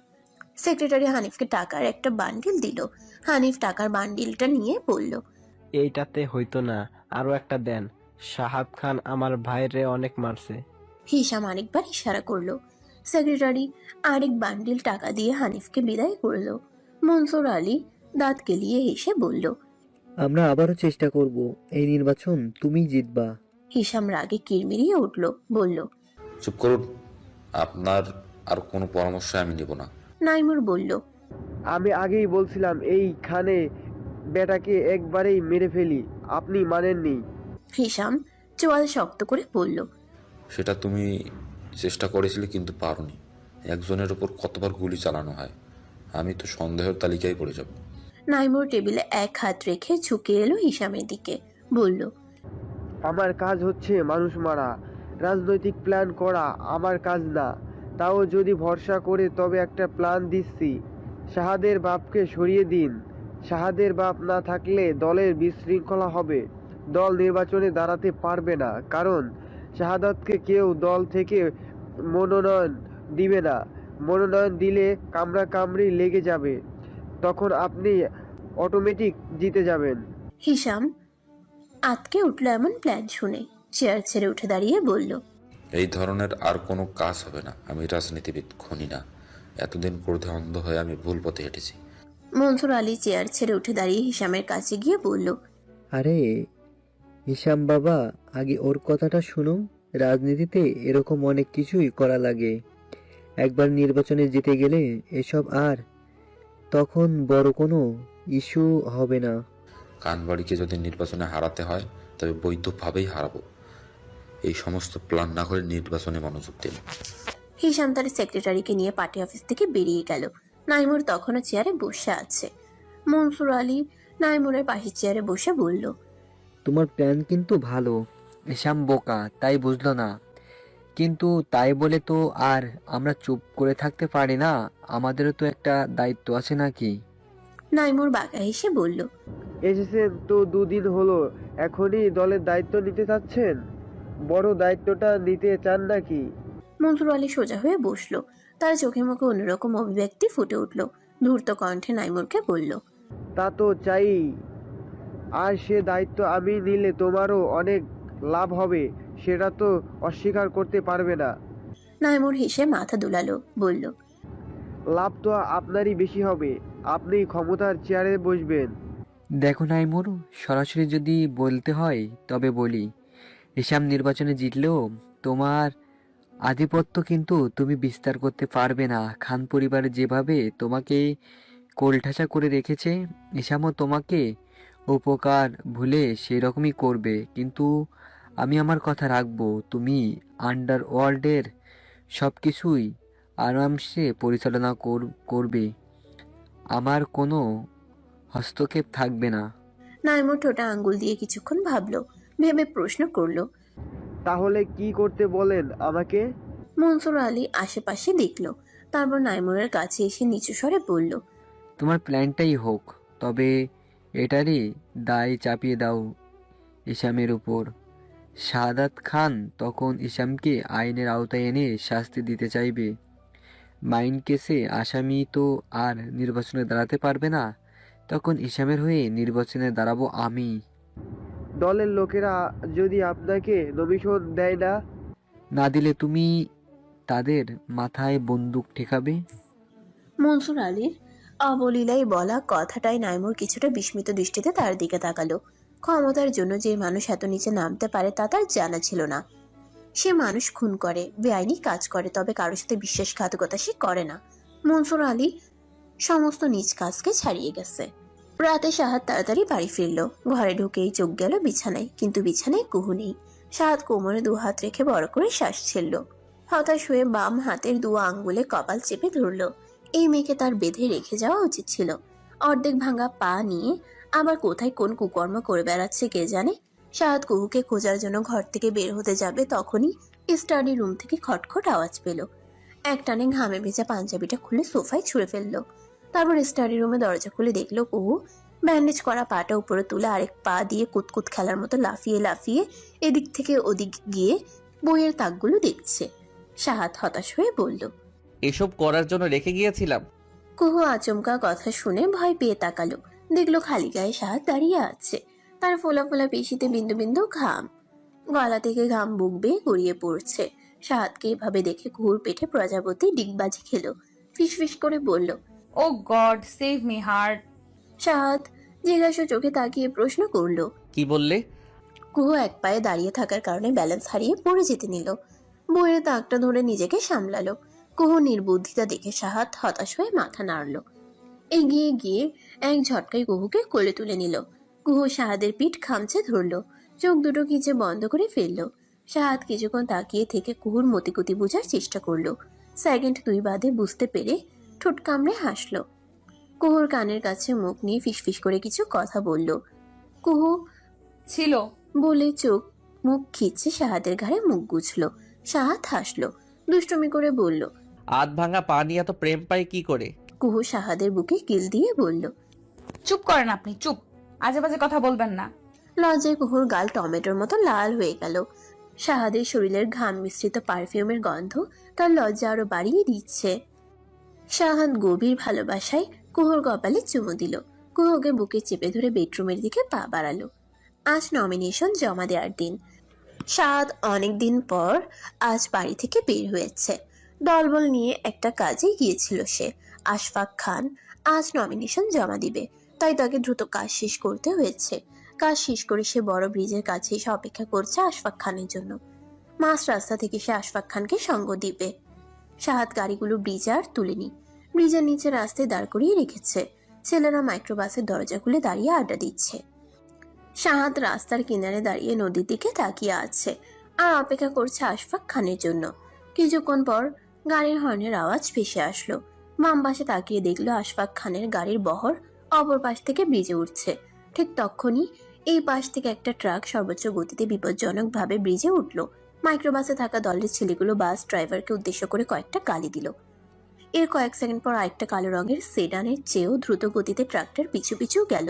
সেক্রেটারি হানিফকে টাকার একটা বান্ডিল দিল। হানিফ টাকার বান্ডিলটা নিয়ে বলল, এইটাতে হইতো না, আরো একটা দেন। শাহাদ খান আমার ভাইরে অনেক মারছে। হিসাম আরেকবার ইশারা করলো। সেক্রেটারি আরেক বান্ডিল টাকা দিয়ে হানিফকে বিদায় করলো। মনসুর আলী দাঁত কেলিয়ে হেসে বলল, আমরা আবারও চেষ্টা করব, এই নির্বাচন তুমিই জিতবা। হিসাম রাগে কিরমিরিয়ে উঠল, বলল, চুপ করুন, আপনার আর কোনো পরামর্শ আমি নেব না। নাইমুর বলল, আমি আগেই বলছিলাম এইখানে বেটাকে একবারেই মেরে ফেলি, আপনি মানেননি। হিসাম চোয়াল শক্ত করে বলল, সেটা তুমি চেষ্টা করেছিলে কিন্তু পারোনি। একজনের ওপর কতবার গুলি চালানো হয়, আমি তো সন্দেহের তালিকায় পড়ে যাব। নাইমুর টেবিলে এক হাত রেখে ঝুঁকে এলো হিসামের দিকে, বলল, আমার কাজ হচ্ছে মানুষ মারা, রাজনৈতিক প্ল্যান করা আমার কাজ না। তাও যদি ভরসা করে তবে একটা প্ল্যান দিচ্ছি। শাহাদের বাপকে সরিয়ে দিন। শাহাদের বাপ না থাকলে দলের বিশৃঙ্খলা হবে, দল নির্বাচনে দাঁড়াতে পারবে না, কারণ শাহাদাতকে কেউ দল থেকে মনোনয়ন দিবে না। মনোনয়ন দিলে কামড়াকামড়ি লেগে যাবে, তখন আপনি অটোমেটিক জিতে যাবেন। হিসাম আতকে উঠল এমন প্ল্যান শুনে চেয়ার ছেড়ে উঠে দাঁড়িয়ে বলল, এই ধরনের আর কোনো কাজ হবে না। আমি রাজনীতিবিদ খুনি না। এতদিন ক্রোধে অন্ধ হয়ে আমি ভুল পথে হেঁটেছি। মনসুর আলী চেয়ার ছেড়ে উঠে দাঁড়িয়ে হিসামের কাছে গিয়ে বলল, আরে হিসাম বাবা, আগে ওর কথাটা শুনো। রাজনীতিতে এরকম অনেক কিছুই করা লাগে। একবার নির্বাচনে জিতে গেলে এসব আর তখন বড় কোনো ইস্যু হবে না। কানবাড়িকে যদি নির্বাচনে হারাতে হয় তবে বৈধভাবেই হারাবো। এই সমস্ত প্ল্যান না করে নির্বাচনে মনোযোগ দিন। হিসাম তার সেক্রেটারিকে নিয়ে পার্টি অফিস থেকে বেরিয়ে গেল। নাইমুর তখনও চেয়ারে বসে আছে। মনসুর আলী নাইমুরের পাশের চেয়ারে বসে বলল, তোমার প্ল্যান কিন্তু ভালো। হিসাম বোকা তাই বুঝলো না, কিন্তু তাই বলে তো আর আমরা চুপ করে থাকতে পারি না। আমাদেরও তো একটা দায়িত্ব আছে নাকি? নাইমুর বাঁকা হেসে বলল, এসেছেন তো দুদিন হলো, এখনই দলের দায়িত্ব নিতে চাচ্ছেন? বড় দায়িত্বটা নিতে চান নাকি? মনসুর আলী সোজা হয়ে বসলো। তার চোখে মুখে অন্যরকম অভিব্যক্তি ফুটে উঠল। ধূর্ত কণ্ঠে নাইমুরকে বলল, তা তো চাই, আর সে দায়িত্ব আমি নিলে তোমারও অনেক লাভ হবে, সেটা তো অস্বীকার করতে পারবে না। নাইমুর হেসে মাথা দুলালো, বলল, লাভ তো আপনারই বেশি হবে, আপনি ক্ষমতার চেয়ারে বসবেন। দেখো নাইমুর, সরাসরি যদি বলতে হয় তবে বলি, হিসাম নির্বাচনে জিতলেও তোমার আধিপত্য কিন্তু তুমি বিস্তার করতে পারবে না। খান পরিবার যেভাবে তোমাকে কোলঠাসা করে রেখেছে, হিসামও তোমাকে উপকার ভুলে সেরকমই করবে। কিন্তু আমি আমার কথা রাখবো, তুমি আন্ডারওয়ার্ল্ডের সব কিছুই আরামসে পরিচালনা করবে। আমার কোনো হস্তক্ষেপ থাকবে না। নাইমুর ঠোঁটা আঙ্গুল দিয়ে কিছুক্ষণ ভাবলো, ভেবে প্রশ্ন করলো, তাহলে কি করতে বলেন আমাকে? মনসুর আলী আশেপাশে দেখলো, তারপর নাইমুরের কাছে এসে নিচু স্বরে বলল, তোমার প্ল্যানটাই হোক, তবে এটারই দায় চাপিয়ে দাও ইসামের উপর। শাহাদাত খান তখন ইসামকে আইনের আওতায় এনে শাস্তি দিতে চাইবে। মাইন কেসে আসামি তো আর নির্বাচনে দাঁড়াতে পারবে না, তখন ইসামের হয়ে নির্বাচনে দাঁড়াবো আমি। দলের লোকেরা যদি আপনাকে নমিশন দেয় না? না দিলে তুমি তাদের মাথায় বন্দুক ঠেকাবে। মনসুর আলীর অবলীলায় বলা কথাটাই নাইমুর কিছুটা বিস্মিত দৃষ্টিতে তার দিকে তাকালো। ক্ষমতার জন্য যে মানুষ এত নিচে নামতে পারে তা তার জানা ছিল না। সে মানুষ খুন করে, বেআইনি কাজ করে, তবে কারোর সাথে বিশ্বাসঘাতকতা সে করে না। মনসুর আলী সমস্ত নিজ কাজকে ছাড়িয়ে গেছে। রাতে শাহাদ তাড়াতাড়ি বাড়ি ফিরল। ঘরে ঢুকেই চোখ গেল বিছানায়, কিন্তু বিছানায় কুহু নেই। শাহাদ কোমরে দু হাত রেখে বড় করে শ্বাস ছেড়ল। হতাশ হয়ে বাম হাতের দু আঙ্গুলে কপাল চেপে ধরল। এই মেয়েকে তার বেঁধে রেখে যাওয়া উচিত ছিল। অর্ধেক ভাঙা পা নিয়ে আবার কোথায় কোন কুকর্ম করে বেড়াচ্ছে কে জানে। শাহাদ কুহুকে খোঁজার জন্য ঘর থেকে বের হতে যাবে, তখনই স্টাডি রুম থেকে খটখট আওয়াজ পেল। একটানে ঘামে ভেজা পাঞ্জাবিটা খুলে সোফায় ছুঁড়ে ফেললো। তারপর স্টাডি রুমে দরজা খুলে দেখলো কুহু ব্যান্ডেজ করা পাটা উপরে তুলে আরেক পা দিয়ে কুতকুত খেলার মতো লাফিয়ে লাফিয়ে এদিক থেকে ওদিক গিয়ে বইয়ের তাকগুলো দেখছে। শাহাদ হতাশ হয়ে বলল, এসব করার জন্য রেখে গিয়েছিলাম। কুহু আচমকা কথা শুনে ভয় পেয়ে তাকালো। দেখলো খালি গায়ে শাহাদ দাঁড়িয়ে আছে, তার ফোলা ফোলা পেশিতে বিন্দু বিন্দু ঘাম, গলা থেকে ঘাম বুক বেয়ে গড়িয়ে পড়ছে। শাহাদকে এভাবে দেখে কুহুর পেটে প্রজাপতি ডিগবাজি খেলো। ফিসফিস করে বলল, ও গড সেভ মি হার্ট। শাহাদ জিজ্ঞাসা চোখে তাকিয়ে প্রশ্ন করলো। কি বললে? কুহু এক পায়ে দাঁড়িয়ে থাকার কারণে ব্যালেন্স হারিয়ে পড়ে যেতে নিল। বইয়ের তাকটা ধরে নিজেকে সামলালো। কুহু নির্বুদ্ধিতা দেখে শাহাদ হতাশ হয়ে মাথা নাড়ল। এগিয়ে গিয়ে এক ঝটকায় কুহুকে কোলে তুলে নিল। কুহু শাহাদের পিঠ খামচে ধরলো, চোখ দুটো খিচে বন্ধ করে ফেললো। শাহাদ কিছুক্ষণ তাকিয়ে থেকে কুহুর মতিগতি বোঝার চেষ্টা করলো। সেকেন্ড 2 বাদে বুঝতে পেরে ঠোঁট কামড়ে হাসলো। কুহুর কানের কাছে মুখ নিয়ে ফিসফিস করে কিছু কথা বলল। কুহু ছিল বলে চোখ মুখ খিচে শাহাদের ঘাড়ে মুখ গুছলো। শাহাদ হাসলো, দুষ্টুমি করে বলল, আধ ভাঙা পা নিয়ে এত প্রেম পাই কি করে? কুহু শাহাদের বুকে কিল দিয়ে বলল, চুপ করেন আপনি, চুপ, আজে বাজে কথা বলবেন না। লজ্জায় কুহুর গাল টমেটোর মতো লাল হয়ে গেল। শাহাদের শরীরের ঘাম মিশ্রিত পারফিউমের গন্ধ তার লজ্জা আরো বাড়িয়ে দিচ্ছে। শাহাদ গভীর ভালোবাসায় কুহুর কপালে চুমু দিল। কুহুকে বুকে চেপে ধরে বেডরুমের দিকে পা বাড়ালো। আজ নমিনেশন জমা দেওয়ার দিন। শাহাদ অনেকদিন পর আজ বাড়ি থেকে বের হয়েছে। দলবল নিয়ে একটা কাজে গিয়েছিল সে। আশফাক খান আজ নমিনেশন জমা দিবে, তাই তাকে দ্রুত কাজ শেষ করতে হয়েছে। কাজ শেষ করে সে বড় ব্রিজের কাছে এসে অপেক্ষা করছে আশফাক খানের জন্য। মাঝ রাস্তা থেকে সে আশফাক খানকে সঙ্গ দিবে। শাহাদ গাড়িগুলো ব্রিজ আর তুলেনি, ব্রিজের নিচে রাস্তায় দাঁড় করিয়ে রেখেছে। ছেলেরা মাইক্রোবাসের দরজা খুলে দাঁড়িয়ে আড্ডা দিচ্ছে। শাহাদ রাস্তার কিনারে দাঁড়িয়ে নদীর দিকে তাকিয়ে আছে আর অপেক্ষা করছে আশফাক খানের জন্য। কিছুক্ষণ পর গাড়ির হর্নের আওয়াজ ভেসে আসলো। বাম পাশে তাকিয়ে দেখলো আশফাক খানের গাড়ির বহর অপর পাশ থেকে ব্রিজে উঠছে। ঠিক তখনই এই পাশ থেকে একটা ট্রাক সর্বোচ্চ গতিতে বিপজ্জনকভাবে ব্রিজে উঠলো। মাইক্রোবাসে থাকা দলের ছেলেগুলো বাস ড্রাইভারকে উদ্দেশ্য করে কয়েকটা গালি দিল। এর কয়েক সেকেন্ড পর আরেকটা কালো রঙের সেডানের চেয়েও দ্রুত গতিতে ট্রাকটার পিছু পিছু গেল।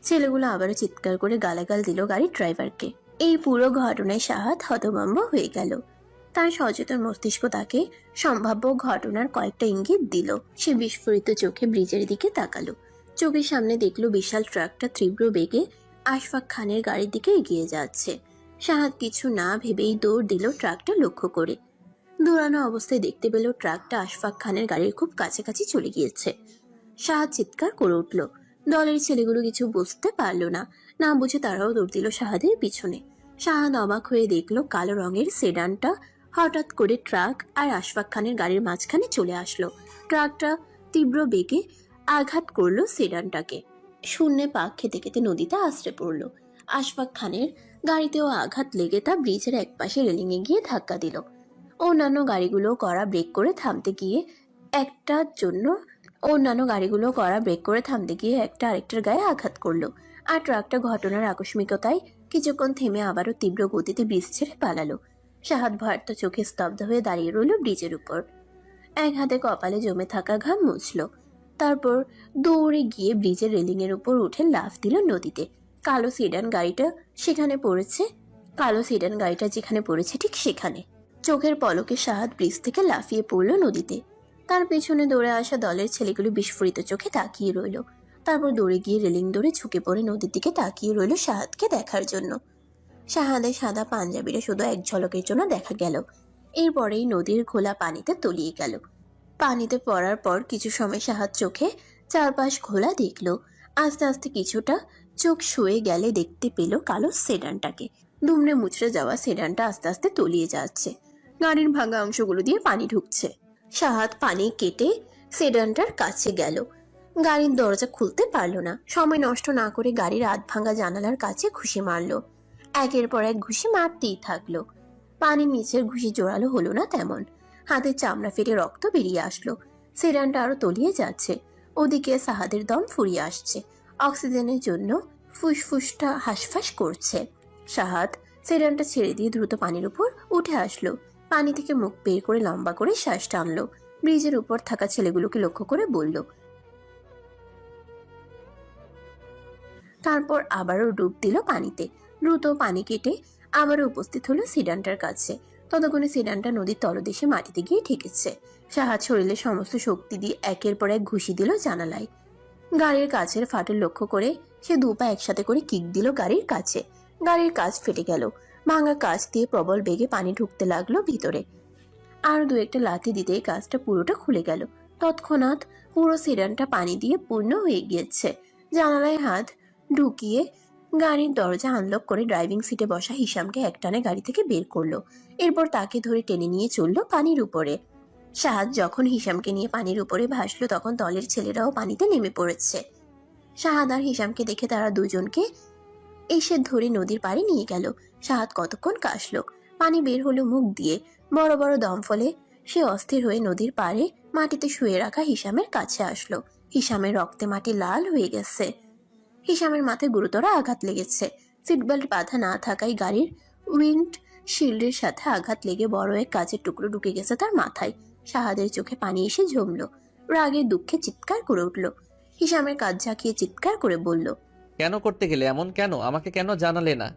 ছেলেগুলো আবারও চিৎকার করে গালাগাল দিল গাড়ির ড্রাইভারকে। এই পুরো ঘটনায় শাহাদ হতভম্ব হয়ে গেল। তার সচেতন মস্তিষ্ক তাকে সম্ভাব্য ঘটনার কয়েকটা ইঙ্গিত দিল। সে বিস্ফোরিত চোখে ব্রিজের দিকে তাকালো। চোখের সামনে দেখলো বিশাল ট্রাকটা তীব্র বেগে আশফাক খানের গাড়ির দিকে এগিয়ে যাচ্ছে। শাহাদ কিছু না ভেবেই দৌড় দিল ট্রাকটা লক্ষ্য করে। দৌড়ানো অবস্থায় দেখতে পেল ট্রাকটা আশফাক খানের গাড়ির খুব কাছাকাছি চলে গিয়েছে। শাহাদ চিৎকার করে উঠল। দলের ছেলেগুলো কিছু বুঝতে পারলো না, না বুঝে তারাও দৌড় দিল শাহাদের পিছনে। শাহাদ অবাক হয়ে দেখলো কালো রঙের সেডানটা হঠাৎ করে ট্রাক আর আশফাক খানের গাড়ির মাঝখানে চলে আসলো। ট্রাকটা তীব্র বেগে আঘাত করলো সেডানটাকে। শূন্যে পাক খেতে খেতে নদীতে আশ্রে পড়লো। আশফাক খানের গাড়িতেও আঘাত লেগে তা ব্রিজের একপাশে রেলিংয়ে গিয়ে ধাক্কা দিল। অন্যান্য গাড়িগুলো কড়া ব্রেক করে থামতে গিয়ে একটা আরেকটার গায়ে আঘাত করলো। আর ট্রাকটা ঘটনার আকস্মিকতায় কিছুক্ষণ থেমে আবারও তীব্র গতিতে ব্রিজ ছেড়ে পালালো। শাহাদ ভয়ার্ত চোখে স্তব্ধ হয়ে দাঁড়িয়ে রইল ব্রিজের উপর। এক হাতে কপালে জমে থাকা ঘাম মুছল। তারপর দৌড়ে গিয়ে ব্রিজের রেলিংয়ের উপর উঠে লাফ দিল নদীতে। কালো সেডান গাড়িটা যেখানে পড়েছে ঠিক সেখানে। চোখের পলকে শাহাদ ব্রিজ থেকে লাফিয়ে পড়ল নদীতে। তার পেছনে দৌড়ে আসা দলের ছেলেগুলো বিস্ফোরিত চোখে তাকিয়ে রইল। তারপর দৌড়ে গিয়ে রেলিং ধরে ঝুঁকে পড়ে নদীর দিকে তাকিয়ে রইল শাহাদকে দেখার জন্য। শাহাদের সাদা পাঞ্জাবিটা শুধু এক ঝলকের জন্য দেখা গেল। এরপরেই নদীর ঘোলা পানিতে তলিয়ে গেল। পানিতে পড়ার পর কিছু সময় শাহাদ চোখে চারপাশ ঘোলা দেখলো। আস্তে আস্তে কিছুটা চোখ শুয়ে গেলে দেখতে পেল কালো সেডানটাকে। দুমড়ে মুচড়ে যাওয়া সেডানটা আস্তে আস্তে তলিয়ে যাচ্ছে। গাড়ির ভাঙা অংশগুলো দিয়ে পানি ঢুকছে। শাহাদ পানি কেটে সেডানটার কাছে গেল। গাড়ির দরজা খুলতে পারলো না। সময় নষ্ট না করে গাড়ির আধ ভাঙা জানালার কাছে ঘুষি মারলো। একের পর এক ঘুষি মারতেই থাকলো। পানির নিচের ঘুষি জোরালো হলো না তেমন। হাতের চামড়া ফেটে রক্ত বেরিয়ে আসলো। সেডানটা আরো তলিয়ে যাচ্ছে। ওদিকে সাহাদের দম ফুরিয়ে আসছে। অক্সিজেনের জন্য ফুসফুসটা হাঁসফাঁস করছে। শাহাদ সেডানটা ছেড়ে দিয়ে দ্রুত পানির উপর উঠে আসলো। পানি থেকে মুখ বের করে লম্বা করে শ্বাস টানলো। ব্রিজের উপর থাকা ছেলেগুলোকে লক্ষ্য করে বলল, তারপর আবারও ডুব দিল পানিতে। দ্রুত পানি কেটে আবারও উপস্থিত হলো সিডানটার কাছে। ততক্ষণে সিডানটা নদীর তলদেশে মাটিতে গিয়ে ঠেকেছে। শাহাদ শরীরে সমস্ত শক্তি দিয়ে একের পর এক ঘুষি দিল জানালায়। গাড়ির কাছের ফাটল লক্ষ্য করে সে দু পা একসাথে করে কিক দিল গাড়ির কাছে। গাড়ির কাঁচ ফেটে গেল। ভাঙা কাঁচ দিয়ে প্রবল বেগে পানি ঢুকতে লাগলো ভিতরে। আর দু একটা লাথি দিতেই কাঁচটা পুরোটা খুলে গেল। তৎক্ষণাৎ পুরো সিডানটা পানি দিয়ে পূর্ণ হয়ে গিয়েছে। জানালায় হাত ঢুকিয়ে গাড়ির দরজা আনলক করে ড্রাইভিং সিটে বসা হিসামকে একটানে গাড়ি থেকে বের করলো। এরপর তাকে ধরে টেনে নিয়ে চললো পানির উপরে। শাহাদ যখন হিসামকে নিয়ে পানির উপরে ভাসলো তখন দলের ছেলেরাও পানিতে নেমে পড়েছে। শাহাদ আর হিসামকে দেখে তারা দুজনকে এসে ধরে নদীর পাড়ে নিয়ে গেল। শাহাদ কতক্ষণ কাশলো। পানি বের হলো মুখ দিয়ে। বড় বড় দম ফলে সে অস্থির হয়ে নদীর পাড়ে মাটিতে শুয়ে রাখা হিসামের কাছে আসলো। হিসামের রক্তে মাটি লাল হয়ে গেছে। হিসামের মাথায় গুরুতর আঘাত লেগেছে। সিট বেল্ট বাঁধা না থাকায় গাড়ির উইন্ড শিল্ডের সাথে আঘাত লেগে বড় এক কাচের টুকরো ঢুকে গেছে তার মাথায়। শাহাদের চোখে পানি এসে জমলো। রাগে দুঃখে চিৎকার করে উঠল। হিসামের কাজ ঝাঁকিয়ে চিৎকার করে বলল, কেন করতে গেলে এমন? কেন আমাকে কেন জানালে না?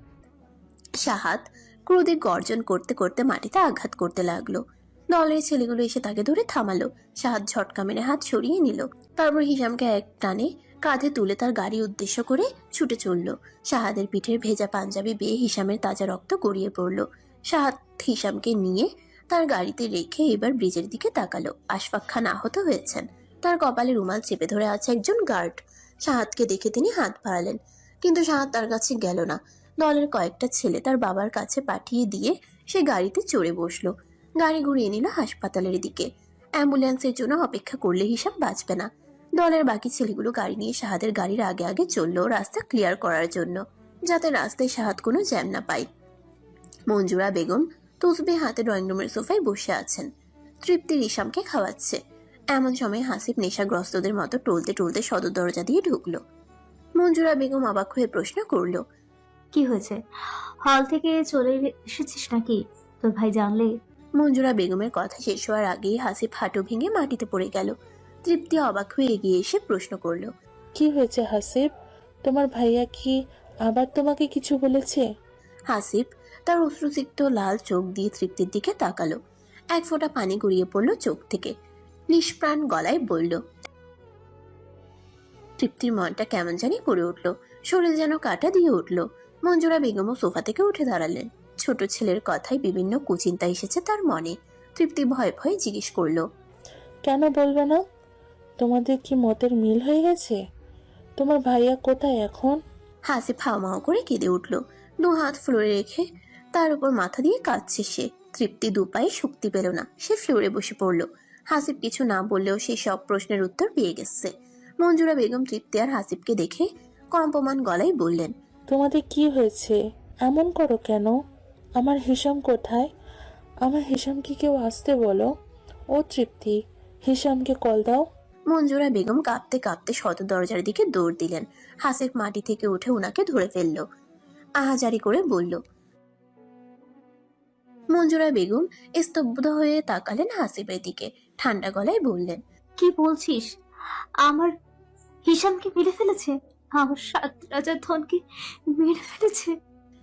শাহাদ ক্রোধে গর্জন করতে করতে মাটিতে আঘাত করতে লাগলো। দলের ছেলেগুলো এসে তাকে ধরে থামালো। শাহাদ ঝটকা মেরে হাত সরিয়ে নিল। তারপর হিসামকে এক টানে কাঁধে তুলে তার গাড়ি উদ্দেশ্য করে ছুটে চলল। শাহাদের পিঠের ভেজা পাঞ্জাবি বেয়ে হিসামের তাজা রক্ত গড়িয়ে পড়ল। শাহাদ হিসামকে নিয়ে তার গাড়িতে রেখে এবার ব্রিজের দিকে তাকালো। আশফাক খান আহত হয়েছেন। তার কপালে রুমাল চেপে ধরে আছে একজন গার্ড। শাহাদকে দেখে তিনি হাত বাড়ালেন, কিন্তু শাহাদ তার কাছে গেল না। দলের কয়েকটা ছেলে তার বাবার কাছে পাঠিয়ে দিয়ে সে গাড়িতে চড়ে বসলো। গাড়ি ঘুরিয়ে নিল হাসপাতালের দিকে। অ্যাম্বুলেন্সের জন্য অপেক্ষা করলে হিসাব বাঁচবে না। দলের বাকি ছেলেগুলো গাড়ি নিয়ে শাহাদের গাড়ির আগে আগে চললো রাস্তা ক্লিয়ার করার জন্য, যাতে রাস্তায় শাহাদ কোনো জ্যাম না পায়। মঞ্জুরা বেগম তসবিহ হাতে ড্রয়িং রুমের সোফায় বসে আছেন। তৃপ্তি রিশামকে খাওয়াচ্ছে। এমন সময় হাসিব নেশাগ্রস্তদের মতো টলতে টলতে সদর দরজা দিয়ে ঢুকলো। মঞ্জুরা বেগম অবাক হয়ে প্রশ্ন করলো, কি হয়েছে? হল থেকে চলে এসেছিস নাকি? তোর ভাই জানলে? মঞ্জুরা বেগমের কথা শেষ হওয়ার আগেই হাসিব হাঁটু ভেঙে মাটিতে পড়ে গেল। তৃপ্তি অবাক হয়ে এগিয়ে এসে প্রশ্ন করলো, কি হয়েছে হাসিব? তোমার ভাইয়া কি আবার তোমাকে কিছু বলেছে? হাসিব তার অশ্রুসিক্ত লাল চোখ দিয়ে তৃপ্তির দিকে তাকালো। এক ফোঁটা পানি গড়িয়ে পড়লো চোখ থেকে। নিষ্প্রাণ গলায় বলল। তৃপ্তির মনটা কেমন জানি করে উঠল। শরীর যেন কাটা দিয়ে উঠল। মঞ্জুরা বেগমও সোফা থেকে উঠে দাঁড়ালেন। ছোট ছেলের কথায় বিভিন্ন কুচিন্তা এসেছে তার মনে। তৃপ্তি ভয়ে ভয়ে জিজ্ঞেস করলো, কেন বলবে না? তোমাদের কি মতের মিল হয়ে গেছে? তোমার ভাইয়া কোথায় এখন? হাসিব হাওমাও করে কেঁদে উঠল। দু হাত ফ্লোরে রেখে তার উপর মাথা দিয়ে কাঁদছে সে। তৃপ্তি দুপায়ে শক্তি পেল না। সে ফ্লোরে বসে পড়ল। হাসিব কিছু না বললেও সে সব প্রশ্নের উত্তর পেয়ে গেছে। মঞ্জুরা বেগম তৃপ্তি আর হাসিবকে দেখে কম্পমান গলায় বললেন, তোমাদের কি হয়েছে? এমন করো কেন? আমার হিসাম কোথায়? আমার হিসামকে কেউ আসতে বলো। ও তৃপ্তি, হিসামকে কল দাও। মঞ্জুরা বেগম কাঁপতে কাঁপতে সদর দরজার দিকে দৌড় দিলেন। হাসিব মাটি থেকে উঠে উনাকে ধরে ফেলল। আহাজারি করে বলল। মঞ্জুরা বেগম স্তব্ধ হয়ে তাকালেন হাসিবের দিকে। ঠান্ডা গলায় বললেন, কি বলছিস? আমার হিসামকে মেরে ফেলেছে? আমার 7 রাজার ধনকে মেরে ফেলেছে?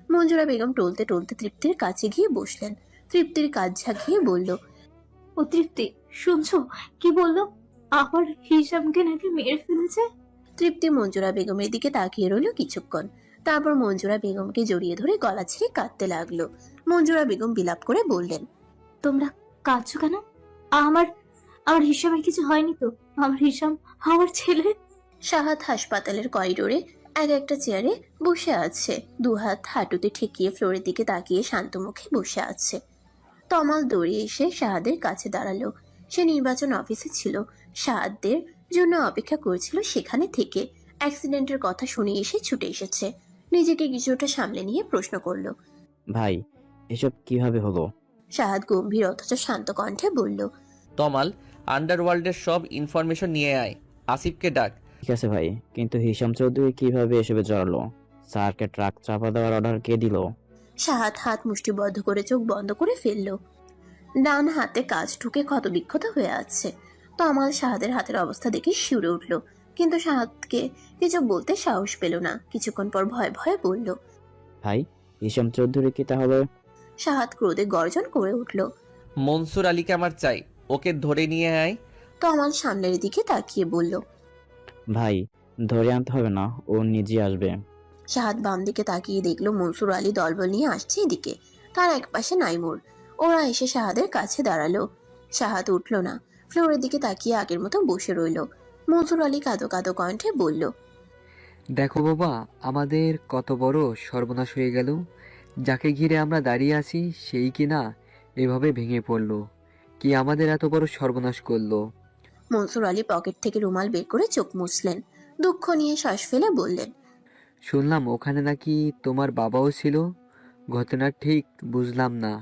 মঞ্জুরা বেগম টলতে টলতে তৃপ্তির কাছে গিয়ে বসলেন। তৃপ্তির কাজ ঝাঁকিয়ে বলল, ও তৃপ্তি, শুনছো কি বললো? আমার হিসামকে নাকি মেরে ফেলেছে। তৃপ্তি মঞ্জুরা বেগমের দিকে তাকিয়ে রইল কিছুক্ষণ। তারপর মঞ্জুরা বেগমকে জড়িয়ে ধরে গলা ছেড়ে কাঁদতে লাগলো। মঞ্জুরা বেগম বিলাপ করে বললেন, তোমরা কাঁদছো কেন? আমার আমার হিসামের কিছু হয়নি তো? আমার হিসাম আমার ছেলে। শাহাদ হাসপাতালের করিডোরে এক একটা চেয়ারে বসে আছে। দুহাত হাঁটুতে ঠেকিয়ে ফ্লোরের দিকে তাকিয়ে শান্ত মুখে বসে আছে। তমাল দৌড়িয়ে এসে শাহাদের কাছে দাঁড়ালো। সে নির্বাচন অফিসে ছিল। শাহাদের জন্য অপেক্ষা করছিল সেখানে থেকে। অ্যাক্সিডেন্টের কথা শুনে এসে ছুটে এসেছে। নিজেকে কিছুটা সামলে নিয়ে প্রশ্ন করলো, ভাই এসব কিভাবে হলো? শাহাদ গম্ভীর অথচ শান্ত কণ্ঠে বলল, তমাল, আন্ডারওয়ার্ল্ডের সব ইনফরমেশন নিয়ে আয়। আসিফকে ডাক। ঠিক আছে ভাই, কিন্তু হিসাম চৌধুরী কিভাবে এসবে জড়ালো? স্যারকে ট্রাক চাপা দেওয়ার অর্ডার কে দিল? শাহাদ হাত মুষ্টিবদ্ধ করে চোখ বন্ধ করে ফেলল। ডান হাতে কাজ ঢুকে ক্ষতবিক্ষত হয়ে আছে। তমাল শাহাদের হাতের অবস্থা দেখে শিউরে উঠল, কিন্তু শাহাদকে কিছু বলতে সাহস পেল না। কিছুক্ষণ পর ভয়ে ভয়ে বলল, ভাই, হিশাম চৌধুরী কি তাহলে? শাহাদ ক্রোধে গর্জন করে উঠল। মনসুর আলীকে আমার চাই, ওকে ধরে নিয়ে আয়। তমাল সামনের দিকে তাকিয়ে বলল, ভাই, ধরে আনতে হবে না, ও নিজে আসবে। শাহাদ বাম দিকে তাকিয়ে দেখলো মনসুর আলী দলবল নিয়ে আসছে এদিকে। তার এক পাশে নাইমুর। ওরা এসে শাহাদের কাছে দাঁড়ালো। শাহাদ উঠল না, ফ্লোরের দিকে তাকিয়ে আগের মতো বসে রইল। মনসুর আলী কাঁদো কাঁদো কণ্ঠে বলল, দেখো বাবা, আমাদের কত বড় সর্বনাশ হয়ে গেল। যাকে ঘিরে আমরা দাঁড়িয়ে আছি সেই কিনা এভাবে ভেঙে পড়লো। কি আমাদের এত বড় সর্বনাশ করলো? মনসুর আলী পকেট থেকে রুমাল বের করে চোখ মুছলেন। দুঃখ নিয়ে শ্বাস ফেলে বললেন, শুনলাম ওখানে নাকি তোমার বাবাও ছিল। ঘটনা ঠিক বুঝলাম না।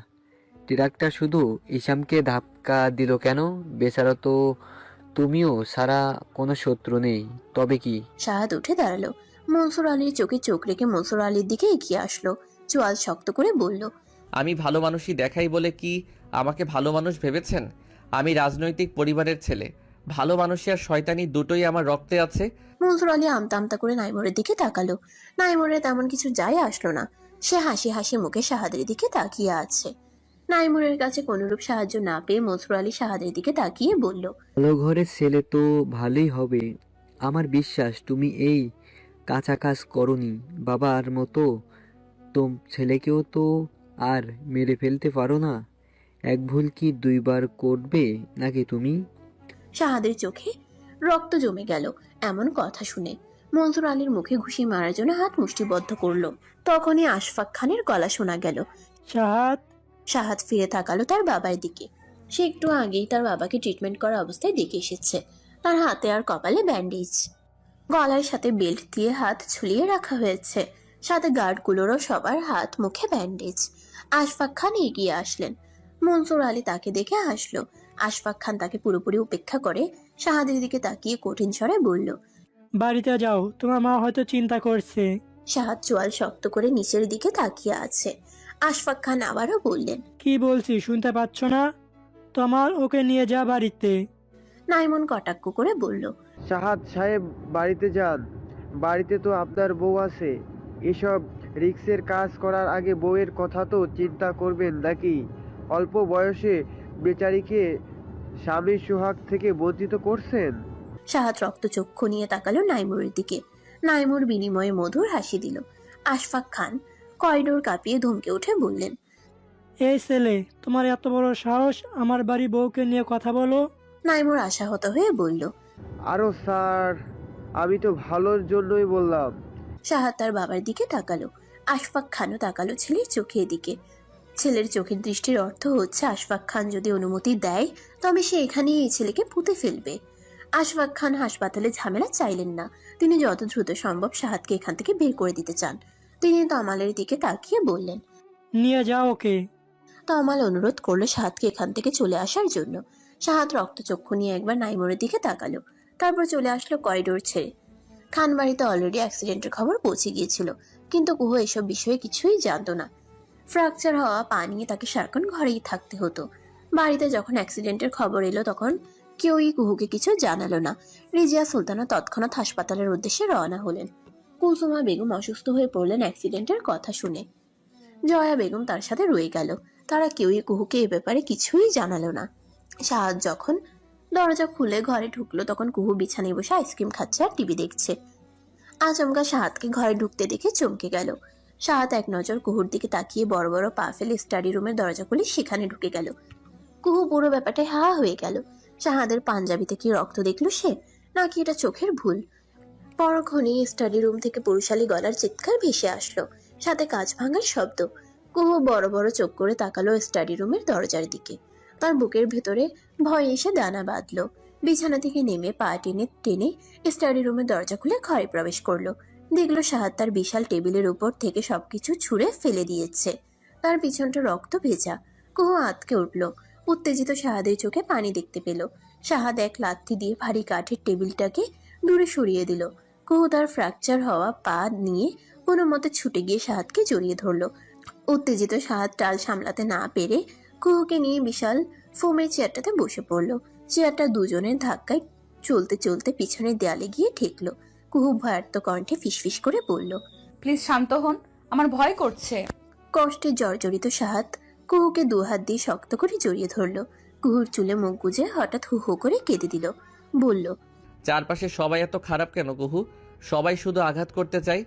ট্রাকটা শুধু ইসামকে ধাক্কা দিল কেন? বেচারা তো তুমিও সারা কোনো শত্রু নেই, তবে কি? শাহাদ উঠে দাঁড়ালো। মনসুর আলীর চোখে চোখ রেখে মনসুর আলীর দিকে এগিয়ে আসলো। চোয়াল শক্ত করে বলল, আমি ভালো মানুষই দেখাই বলে কি আমাকে ভালো মানুষ ভেবেছেন? আমি রাজনৈতিক পরিবারের ছেলে। ভালো মানুষই আর শয়তানি দুটোই আমার রক্তে আছে। মনসুর আলী আমতা আমতা করে নাইমুরের দিকে তাকালো। নাইমুরের তেমন কিছু যায় আসলো না। সে হাসি হাসি মুখে শাহাদের দিকে তাকিয়ে আছে। নাইমুরের কাছে কোনরূপ সাহায্য না পেয়ে মনসুর আলী শাহাদের দিকে তাকিয়ে বলল, ভালো ঘরের ছেলে তো ভালোই হবে। আমার বিশ্বাস তুমি এই কাঁচা কাজ করনি। বাবার মতো ছেলেকেও তো আর মেরে ফেলতে পারো না। এক ভুল কি দুইবার করবে নাকি তুমি? শাহাদের চোখে রক্ত জমে গেল এমন কথা শুনে। মনসুর আলীর মুখে ঘুষি মারার জন্য হাত মুষ্টিবদ্ধ করলো। তখনই আশফাক খানের গলা শোনা গেল, শাহাদ। শাহাদ ফিরে তাকালো তার বাবার দিকে। সে একটু আগেই তার বাবাকে ট্রিটমেন্ট করা অবস্থায় দেখে এসেছে। তার হাতে আর কপালে ব্যান্ডেজ, গলার সাথে বেল্ট দিয়ে হাত ঝুলিয়ে রাখা হয়েছে। সাথে গার্ডগুলোরও সবার হাত মুখে ব্যান্ডেজ। আশফাক খান এগিয়ে আসলেন। মনসুর আলী তাকে দেখে হাসলো। আশফাক খান তাকে পুরোপুরি উপেক্ষা করে শাহাদের দিকে তাকিয়ে কঠিন স্বরে বলল, বাড়িতে যাও, তোমার মা হয়তো চিন্তা করছে। শাহাদ চোয়াল শক্ত করে নিচের দিকে তাকিয়ে আছে। আশফাক খান আবারও বললেন, কি বলছি শুনতে পাচ্ছ না? তোমার ওকে নিয়ে যা বাড়িতে। নাইমুন কটাক্ষ করে বলল, শাহাদ সাহেব বাড়িতে যান। বাড়িতে তো আপনার বউ আছে। এসব রিক্সের কাজ করার আগে বউয়ের কথা তো চিন্তা করবেন নাকি? অল্প বয়সে বেচারিকে স্বামীর সোহাগ থেকে বঞ্চিত করছেন। শাহাদ রক্তচক্ষু নিয়ে তাকালো নাইমুরের দিকে। নাইমুর বিনিময়ে মধুর হাসি দিল। আশফাক খান করিডোর কাঁপিয়ে ধমকে উঠে বললেন, এই ছেলে, তোমার এত বড় সাহস আমার বাড়ি বউকে নিয়ে কথা বলো? নাইমুর আশাহত হয়ে বলল, আরো স্যার, আমি তো ভালোর জন্যই বললাম। শাহাদ তার বাবার দিকে তাকালো। আশফাক খানও তাকালো ছেলের চোখের দিকে। ছেলের চোখের দৃষ্টির অর্থ হচ্ছে আশফাক খান যদি অনুমতি দেয় তবে সে এখানেই এই ছেলেকে পুঁতে ফেলবে। আশফাক খান হাসপাতালে ঝামেলা চাইলেন না। তিনি যত দ্রুত সম্ভব শাহাদকে এখান থেকে বের করে দিতে চান। তিনি তমালের দিকে তাকিয়ে বললেন, নিয়ে যাও ওকে। তমাল অনুরোধ করলো শাহাদকে এখান থেকে চলে আসার জন্য। শাহাদ রক্তচক্ষু নিয়ে একবার নাইমুরের দিকে তাকালো, তারপর চলে আসলো করিডোর ছেড়ে। খানবাড়িতে অলরেডি অ্যাক্সিডেন্টের খবর পৌঁছে গিয়েছিল, কিন্তু কুহু এসব বিষয়ে কিছুই জানতো না। ফ্র্যাকচার হওয়া পা নিয়ে তাকে সারাক্ষণ ঘরেই থাকতে হতো। বাড়িতে যখন অ্যাক্সিডেন্টের খবর এলো তখন কেউই কুহুকে কিছু জানালো না। রিজিয়া সুলতানা তৎক্ষণাৎ হাসপাতালের উদ্দেশ্যে রওনা হলেন। কুলসুমা বেগম অসুস্থ হয়ে পড়লেন অ্যাক্সিডেন্টের কথা শুনে। জয়া বেগম তার সাথে রয়ে গেল। তারা কেউই কুহুকে এ ব্যাপারে কিছুই জানালো না। শাহাদ যখন দরজা খুলে ঘরে ঢুকলো তখন কুহু বিছানায় বসে আইসক্রিম খাচ্ছে আর টিভি দেখছে। আচমকা শাহাদকে ঘরে ঢুকতে দেখে চমকে গেল। শাহাদ এক নজর কুহুর দিকে তাকিয়ে বড় বড় পা ফেলে স্টাডি রুমের দরজা খুলে সেখানে ঢুকে গেল। কুহু পুরো ব্যাপারটায় হা হয়ে গেল। শাহাদের পাঞ্জাবিতে কি রক্ত দেখলো সে, নাকি এটা চোখের ভুল? পরক্ষণেই স্টাডি রুম থেকে পুরুষালী গলার চিৎকার ভেসে আসলো, সাথে কাঁচ ভাঙার শব্দ। কুহু বড় বড় চোখ করে তাকালো স্টাডি রুমের দরজার দিকে। তার বুকের ভেতরে ভয় এসে দানা বাঁধলো। বিছানা থেকে নেমে পা টেনে টেনে স্টাডি রুমের দরজা খুলে ঘরে প্রবেশ করলো। দেখলো শাহাদ তার বিশাল টেবিলের উপর থেকে সবকিছু ছুঁড়ে ফেলে দিয়েছে। তার পিছনটা রক্ত ভেজা। কুহু আঁতকে উঠল। উত্তেজিত শাহাদের চোখে পানি দেখতে পেল। শাহাদ এক লাথি দিয়ে ভারী কাঠের টেবিলটাকে দূরে সরিয়ে দিল। কুহু তার ফ্র্যাকচার হওয়া পা নিয়ে কোনো মতে ছুটে গিয়ে সাহাদকে জড়িয়ে ধরলো। উত্তেজিত সাহাদ টাল সামলাতে না পেরে কুহুকে নিয়ে বিশাল ফোমের চেয়ারটাতে বসে পড়ল। চেয়ারটা দুজনের ধাক্কায় চলতে চলতে পিছনের দেয়ালে গিয়ে ঠেকলো। কুহু ভয়ার্ত কণ্ঠে ফিসফিস করে বলল, প্লিজ শান্ত হন, আমার ভয় করছে। কষ্টে জর্জরিত সাহাদ কুহুকে দুহাত দিয়ে শক্ত করে জড়িয়ে ধরল। কুহুর চুলে মুখ গুজে হঠাৎ হু হু করে কেঁদে দিল। বলল, চারপাশে সবাই এত খারাপ কেন কুহু? সবাই শুধু আঘাত করতে চায়।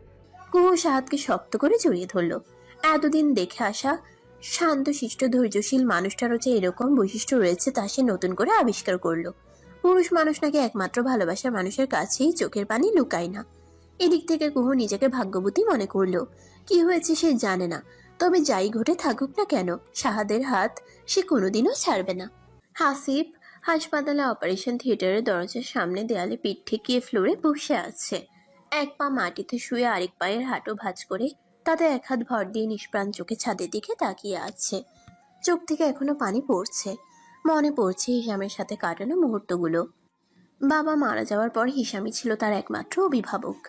কুহু সাহাদকে শক্ত করে জড়িয়ে ধরল। এতদিন দেখে আসা শান্তশিষ্ট ধৈর্যশীল মানুষটারও যে এরকম বৈশিষ্ট্য রয়েছে তা সে নতুন করে আবিষ্কার করলো। পুরুষ মানুষ নাকি একমাত্র ভালোবাসার মানুষের কাছেই চোখের পানি লুকায় না। এদিক থেকে কুহু নিজেকে ভাগ্যবতী মনে করলো। কি হয়েছে সে জানে না, তবে যাই ঘটে থাকুক না কেন সাহাদের হাত সে কোনোদিনও ছাড়বে না। হাসিব হাসপাতালে অপারেশন থিয়েটারের দরজার সামনে দেয়ালে পিঠ ঠেকিয়ে ফ্লোরে বসে আছে। এক পা মাটিতে শুয়ে আরেক পায়ের হাঁটু ভাঁজ করে তাতে এক হাত ভর দিয়ে নিষ্প্রাণ চোখে ছাদের দিকে তাকিয়ে আছে। চোখ থেকে এখনো পানি পড়ছে। মনে পড়ছে হিসামের সাথে কাটানো মুহূর্তগুলো। বাবা মারা যাওয়ার পর হিসামই ছিল তার একমাত্র অভিভাবক,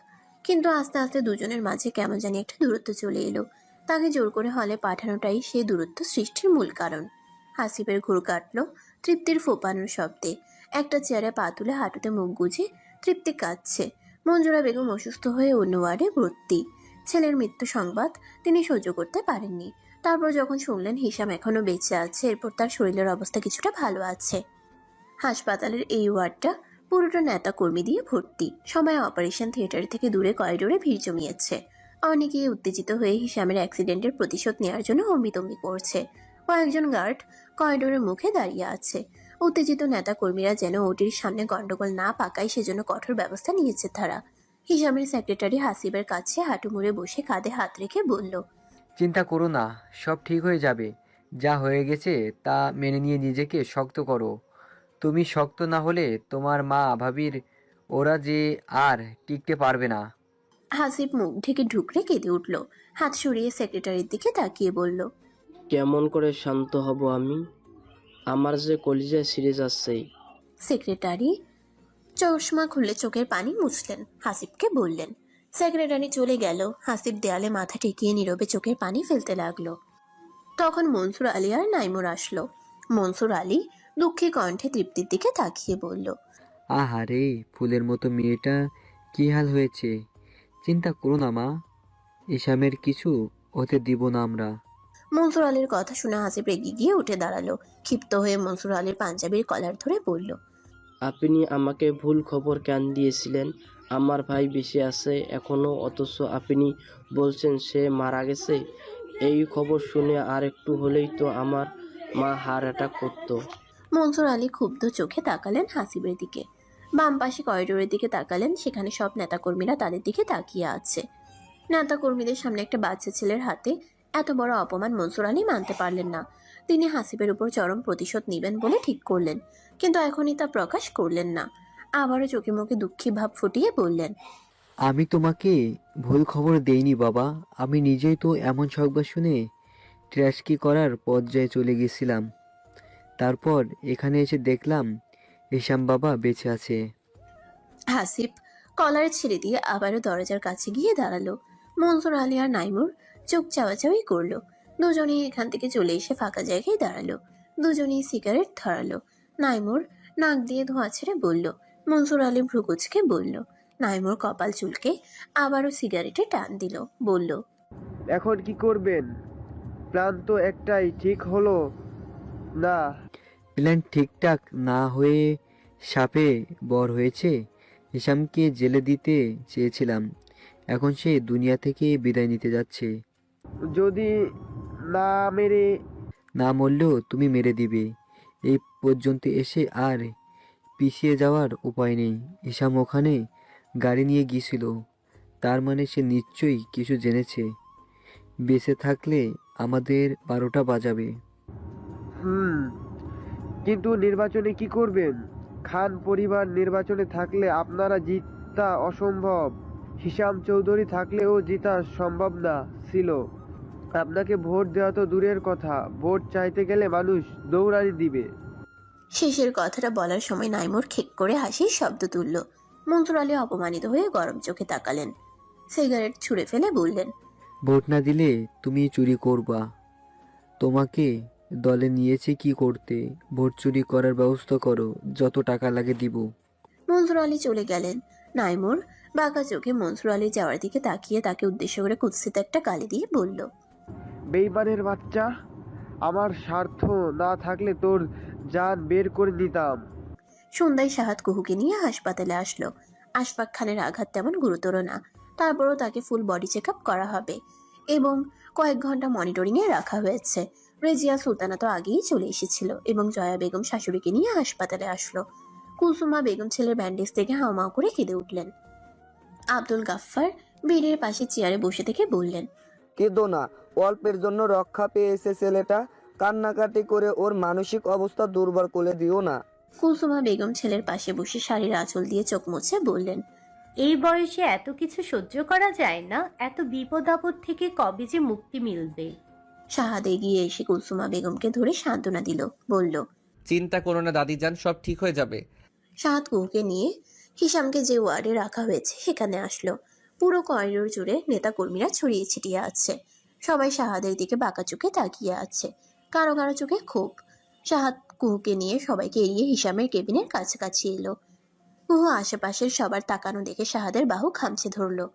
কিন্তু আস্তে আস্তে দুজনের মাঝে কেমন জানি একটা দূরত্ব চলে এলো। তাকে জোর করে হলে পাঠানোটাই সেই দূরত্ব সৃষ্টির মূল কারণ। হাসিবের ঘুর কাটলো তৃপ্তির ফোপানোর শব্দে। একটা চেয়ারে পা তুলে হাঁটুতে মুখ গুজে তৃপ্তি কাঁদছে। মঞ্জুরা বেগম অসুস্থ হয়ে অন্য ওয়ার্ডে ভর্তি। ছেলের মৃত্যু সংবাদ তিনি সহ্য করতে পারেননি। তারপর যখন শুনলেন হিসাম এখনো বেঁচে আছে, এরপর তার শরীরের অবস্থা কিছুটা ভালো আছে। হাসপাতালের এই ওয়ার্ডটা পুরোটা নেতা কর্মী দিয়ে ভর্তি। সবাই অপারেশন থিয়েটার থেকে দূরে করিডোরে ভিড় জমিয়েছে। অনেকেই উত্তেজিত হয়ে হিসামের অ্যাক্সিডেন্টের প্রতিশোধ নেওয়ার জন্য হম্বিতম্বি করছে। কয়েকজন গার্ড করিডোরের মুখে দাঁড়িয়ে আছে। উত্তেজিত নেতা কর্মীরা যেন ওটির সামনে গন্ডগোল না পাকায় সেজন্য কঠোর ব্যবস্থা নিয়েছে তারা। হিসামের সেক্রেটারি হাসিবের কাছে হাঁটু মুড়ে বসে কাঁধে হাত রেখে বলল, চিন্তা করো না, সব ঠিক হয়ে যাবে। যা হয়ে গেছে তা মেনে নিয়ে নিজেকে শক্ত করো। তুমি শক্ত না হলে তোমার মা ভাবির ওরা যে আর টিকতে পারবে না। হাসিব মুখ ঢেকে ঢুকরে কেঁদে উঠল। হাত সরিয়ে সেক্রেটারির দিকে তাকিয়ে বলল, কেমন করে শান্ত হব আমি? আমার যে কলিজা সিরিজ আসছে। সেক্রেটারি চশমা খুলে চোখের পানি মুছলেন। হাসিবকে বললেন। সেক্রেটারি চলে গেল। হাসিব দেয়ালে মাথা ঠেকিয়ে নীরবে চোখের পানি ফেলতে লাগলো। তখন মনসুর আলী আর নাইমুর আসলো। মনসুর আলী দুঃখী কণ্ঠে তৃপ্তির দিকে তাকিয়ে বলল, আহারে, ফুলের মতো মেয়েটা কি হাল হয়েছে। চিন্তা করো না মা, ইসামের কিছু হতে দিব না আমরা। মনসুর আলীর কথা শুনে হাসিব রেগে গিয়ে উঠে দাঁড়ালো। ক্ষিপ্ত হয়ে মনসুর আলীর পাঞ্জাবির কলার ধরে বলল, আপনি আমাকে ভুল খবর কেন দিয়েছিলেন? আমার ভাই বেঁচে আছে এখনো, অথচ আপনি বলছেন সে মারা গেছে। এই খবর শুনে আর একটু হলেই তো আমার মা হার্ট অ্যাটাক করতো। মনসুর আলী ক্ষুব্ধ চোখে তাকালেন হাসিবের দিকে। বাম পাশে করিডোরের দিকে তাকালেন। সেখানে সব নেতাকর্মীরা তাদের দিকে তাকিয়ে আছে। নেতাকর্মীদের সামনে একটা বাচ্চা ছেলের হাতে এত বড় অপমান মনসুর আলী মানতে পারলেন না। তিনি হাসিবের উপর চরম প্রতিশোধ নেবেন বলে ঠিক করলেন, কিন্তু এখনই তা প্রকাশ করলেন না। আবারও চোখে মুখে দুঃখী ভাব ফুটিয়ে বললেন, আমি তোমাকে ভুল খবর দেইনি বাবা, আমি নিজেই তো এমন সংবাদ শুনে ট্র্যাশকি করার পর্যায়ে চলে গেছিলাম। তারপর এখানে এসে দেখলাম ইসাম বাবা বেঁচে আছে। হাসিব কলার ছেড়ে দিয়ে আবারও দরজার কাছে গিয়ে দাঁড়ালো। মনসুর আলী আর নাইমুর চোখ চাওয়াচাওয়ি করলো। দুজনেই এখান থেকে চলে এসে ফাঁকা জায়গায় দাঁড়ালো। দুজনেই সিগারেট ধরালো। নাইমুর নাক দিয়ে ধোঁয়া ছেড়ে বলল। মনসুর আলী ভ্রুকুচকে বলল। নাইমুর কপাল চুলকে আবারও সিগারেটে টান দিল। বলল, এখন কি করবেন? প্ল্যান তো একটাই, ঠিক হলো না? প্ল্যান ঠিকঠাক না হয়ে সাপে বর হয়েছে। হিসামকে জেলে দিতে চেয়েছিলাম, এখন সে দুনিয়া থেকে বিদায় নিতে যাচ্ছে। যদি না মরলেও তুমি মেরে দিবে। এই পর্যন্ত এসে আর পিছিয়ে যাওয়ার উপায় নেই। হিসাম ওখানে গাড়ি নিয়ে গিয়েছিল, তার মানে সে নিশ্চয়ই কিছু জেনেছে। বেঁচে থাকলে আমাদের 12টা বাজাবে। কিন্তু নির্বাচনে কি করবেন? খান পরিবার নির্বাচনে থাকলে আপনারা জিতা অসম্ভব। হিসাম চৌধুরী থাকলেও জিতা সম্ভব না ছিল। আপনাকে ভোট দেওয়া তো দূরের কথা, ভোট চাইতে গেলে মানুষ দৌড়ানি দিবে। শেষের কথাটা বলার সময় নাইমুর খেক করে হাসির শব্দ তুলল। মনসুর আলী অপমানিত হয়ে গরম চোখে তাকালেন। সিগারেট ছুঁড়ে ফেলে বললেন, ভোট না দিলে তুমি চুরি করবা। তোমাকে দলে নিয়েছে কি করতে? ভোট চুরি করার ব্যবস্থা করো, যত টাকা লাগে দিব। মনসুর আলী চলে গেলেন। নাইমুর বাঁকা চোখে মনসুর আলী যাওয়ার দিকে তাকিয়ে তাকে উদ্দেশ্য করে কুৎসিত একটা গালি দিয়ে বলল, বেইমানের বাচ্চা, আমার স্বার্থ না থাকলে তোর জান বের করে নিতাম। সন্ধ্যায় শাহাদ কুহুকে নিয়ে হাসপাতালে আসলো। আশফাক খানের আঘাত তেমন গুরুতর না, তারপরও তাকে ফুল বডি চেক আপ করা হবে এবং কয়েক ঘন্টা মনিটরিংয়ে রাখা হয়েছে। রেজিয়া সুলতানা তো আগেই চলে এসেছিল এবং জয়া বেগম শাশুড়িকে নিয়ে হাসপাতালে আসলো। কুলসুমা বেগম ছেলের ব্যান্ডেজ থেকে হাওমাও করে কেঁদে উঠলেন। আব্দুল গাফফার বেডের পাশে চেয়ারে বসে থেকে বললেন, কেঁদো না, অল্পের জন্য রক্ষা পেয়েছে ছেলেটা। কান্নাকাটি করে ওর মানসিক অবস্থা দুর্বল করে দিও না। কুলসুমা বেগম ছেলের পাশে বসে শাড়ির আঁচল দিয়ে চোখ মুছে বললেন, এই বয়সে এত কিছু সহ্য করা যায় না। এত বিপদ আপদ থেকে কবে যে মুক্তি মিলবে। শাহাদ এগিয়ে এসে কুলসুমা বেগমকে ধরে সান্ত্বনা দিল, বলল, চিন্তা করো না দাদি যান, সব ঠিক হয়ে যাবে। শাহাদ কুহুকে নিয়ে হিসামকে যে ওয়ার্ডে রাখা হয়েছে সেখানে আসলো। পুরো করিডোর জুড়ে নেতা কর্মীরা ছড়িয়ে ছিটিয়ে আছে। সবাই শাহাদের দিকে বাঁকা চোখে তাকিয়ে আছে, কারো কারো চোখে ক্ষোভ। শাহাদ কুহুকে নিয়ে সবাইকে এড়িয়ে হিসামের কেবিনের কাছাকাছি এলো। কুহু আশেপাশের সবার তাকানো দেখে শাহাদের বাহু খামচে ধরলো।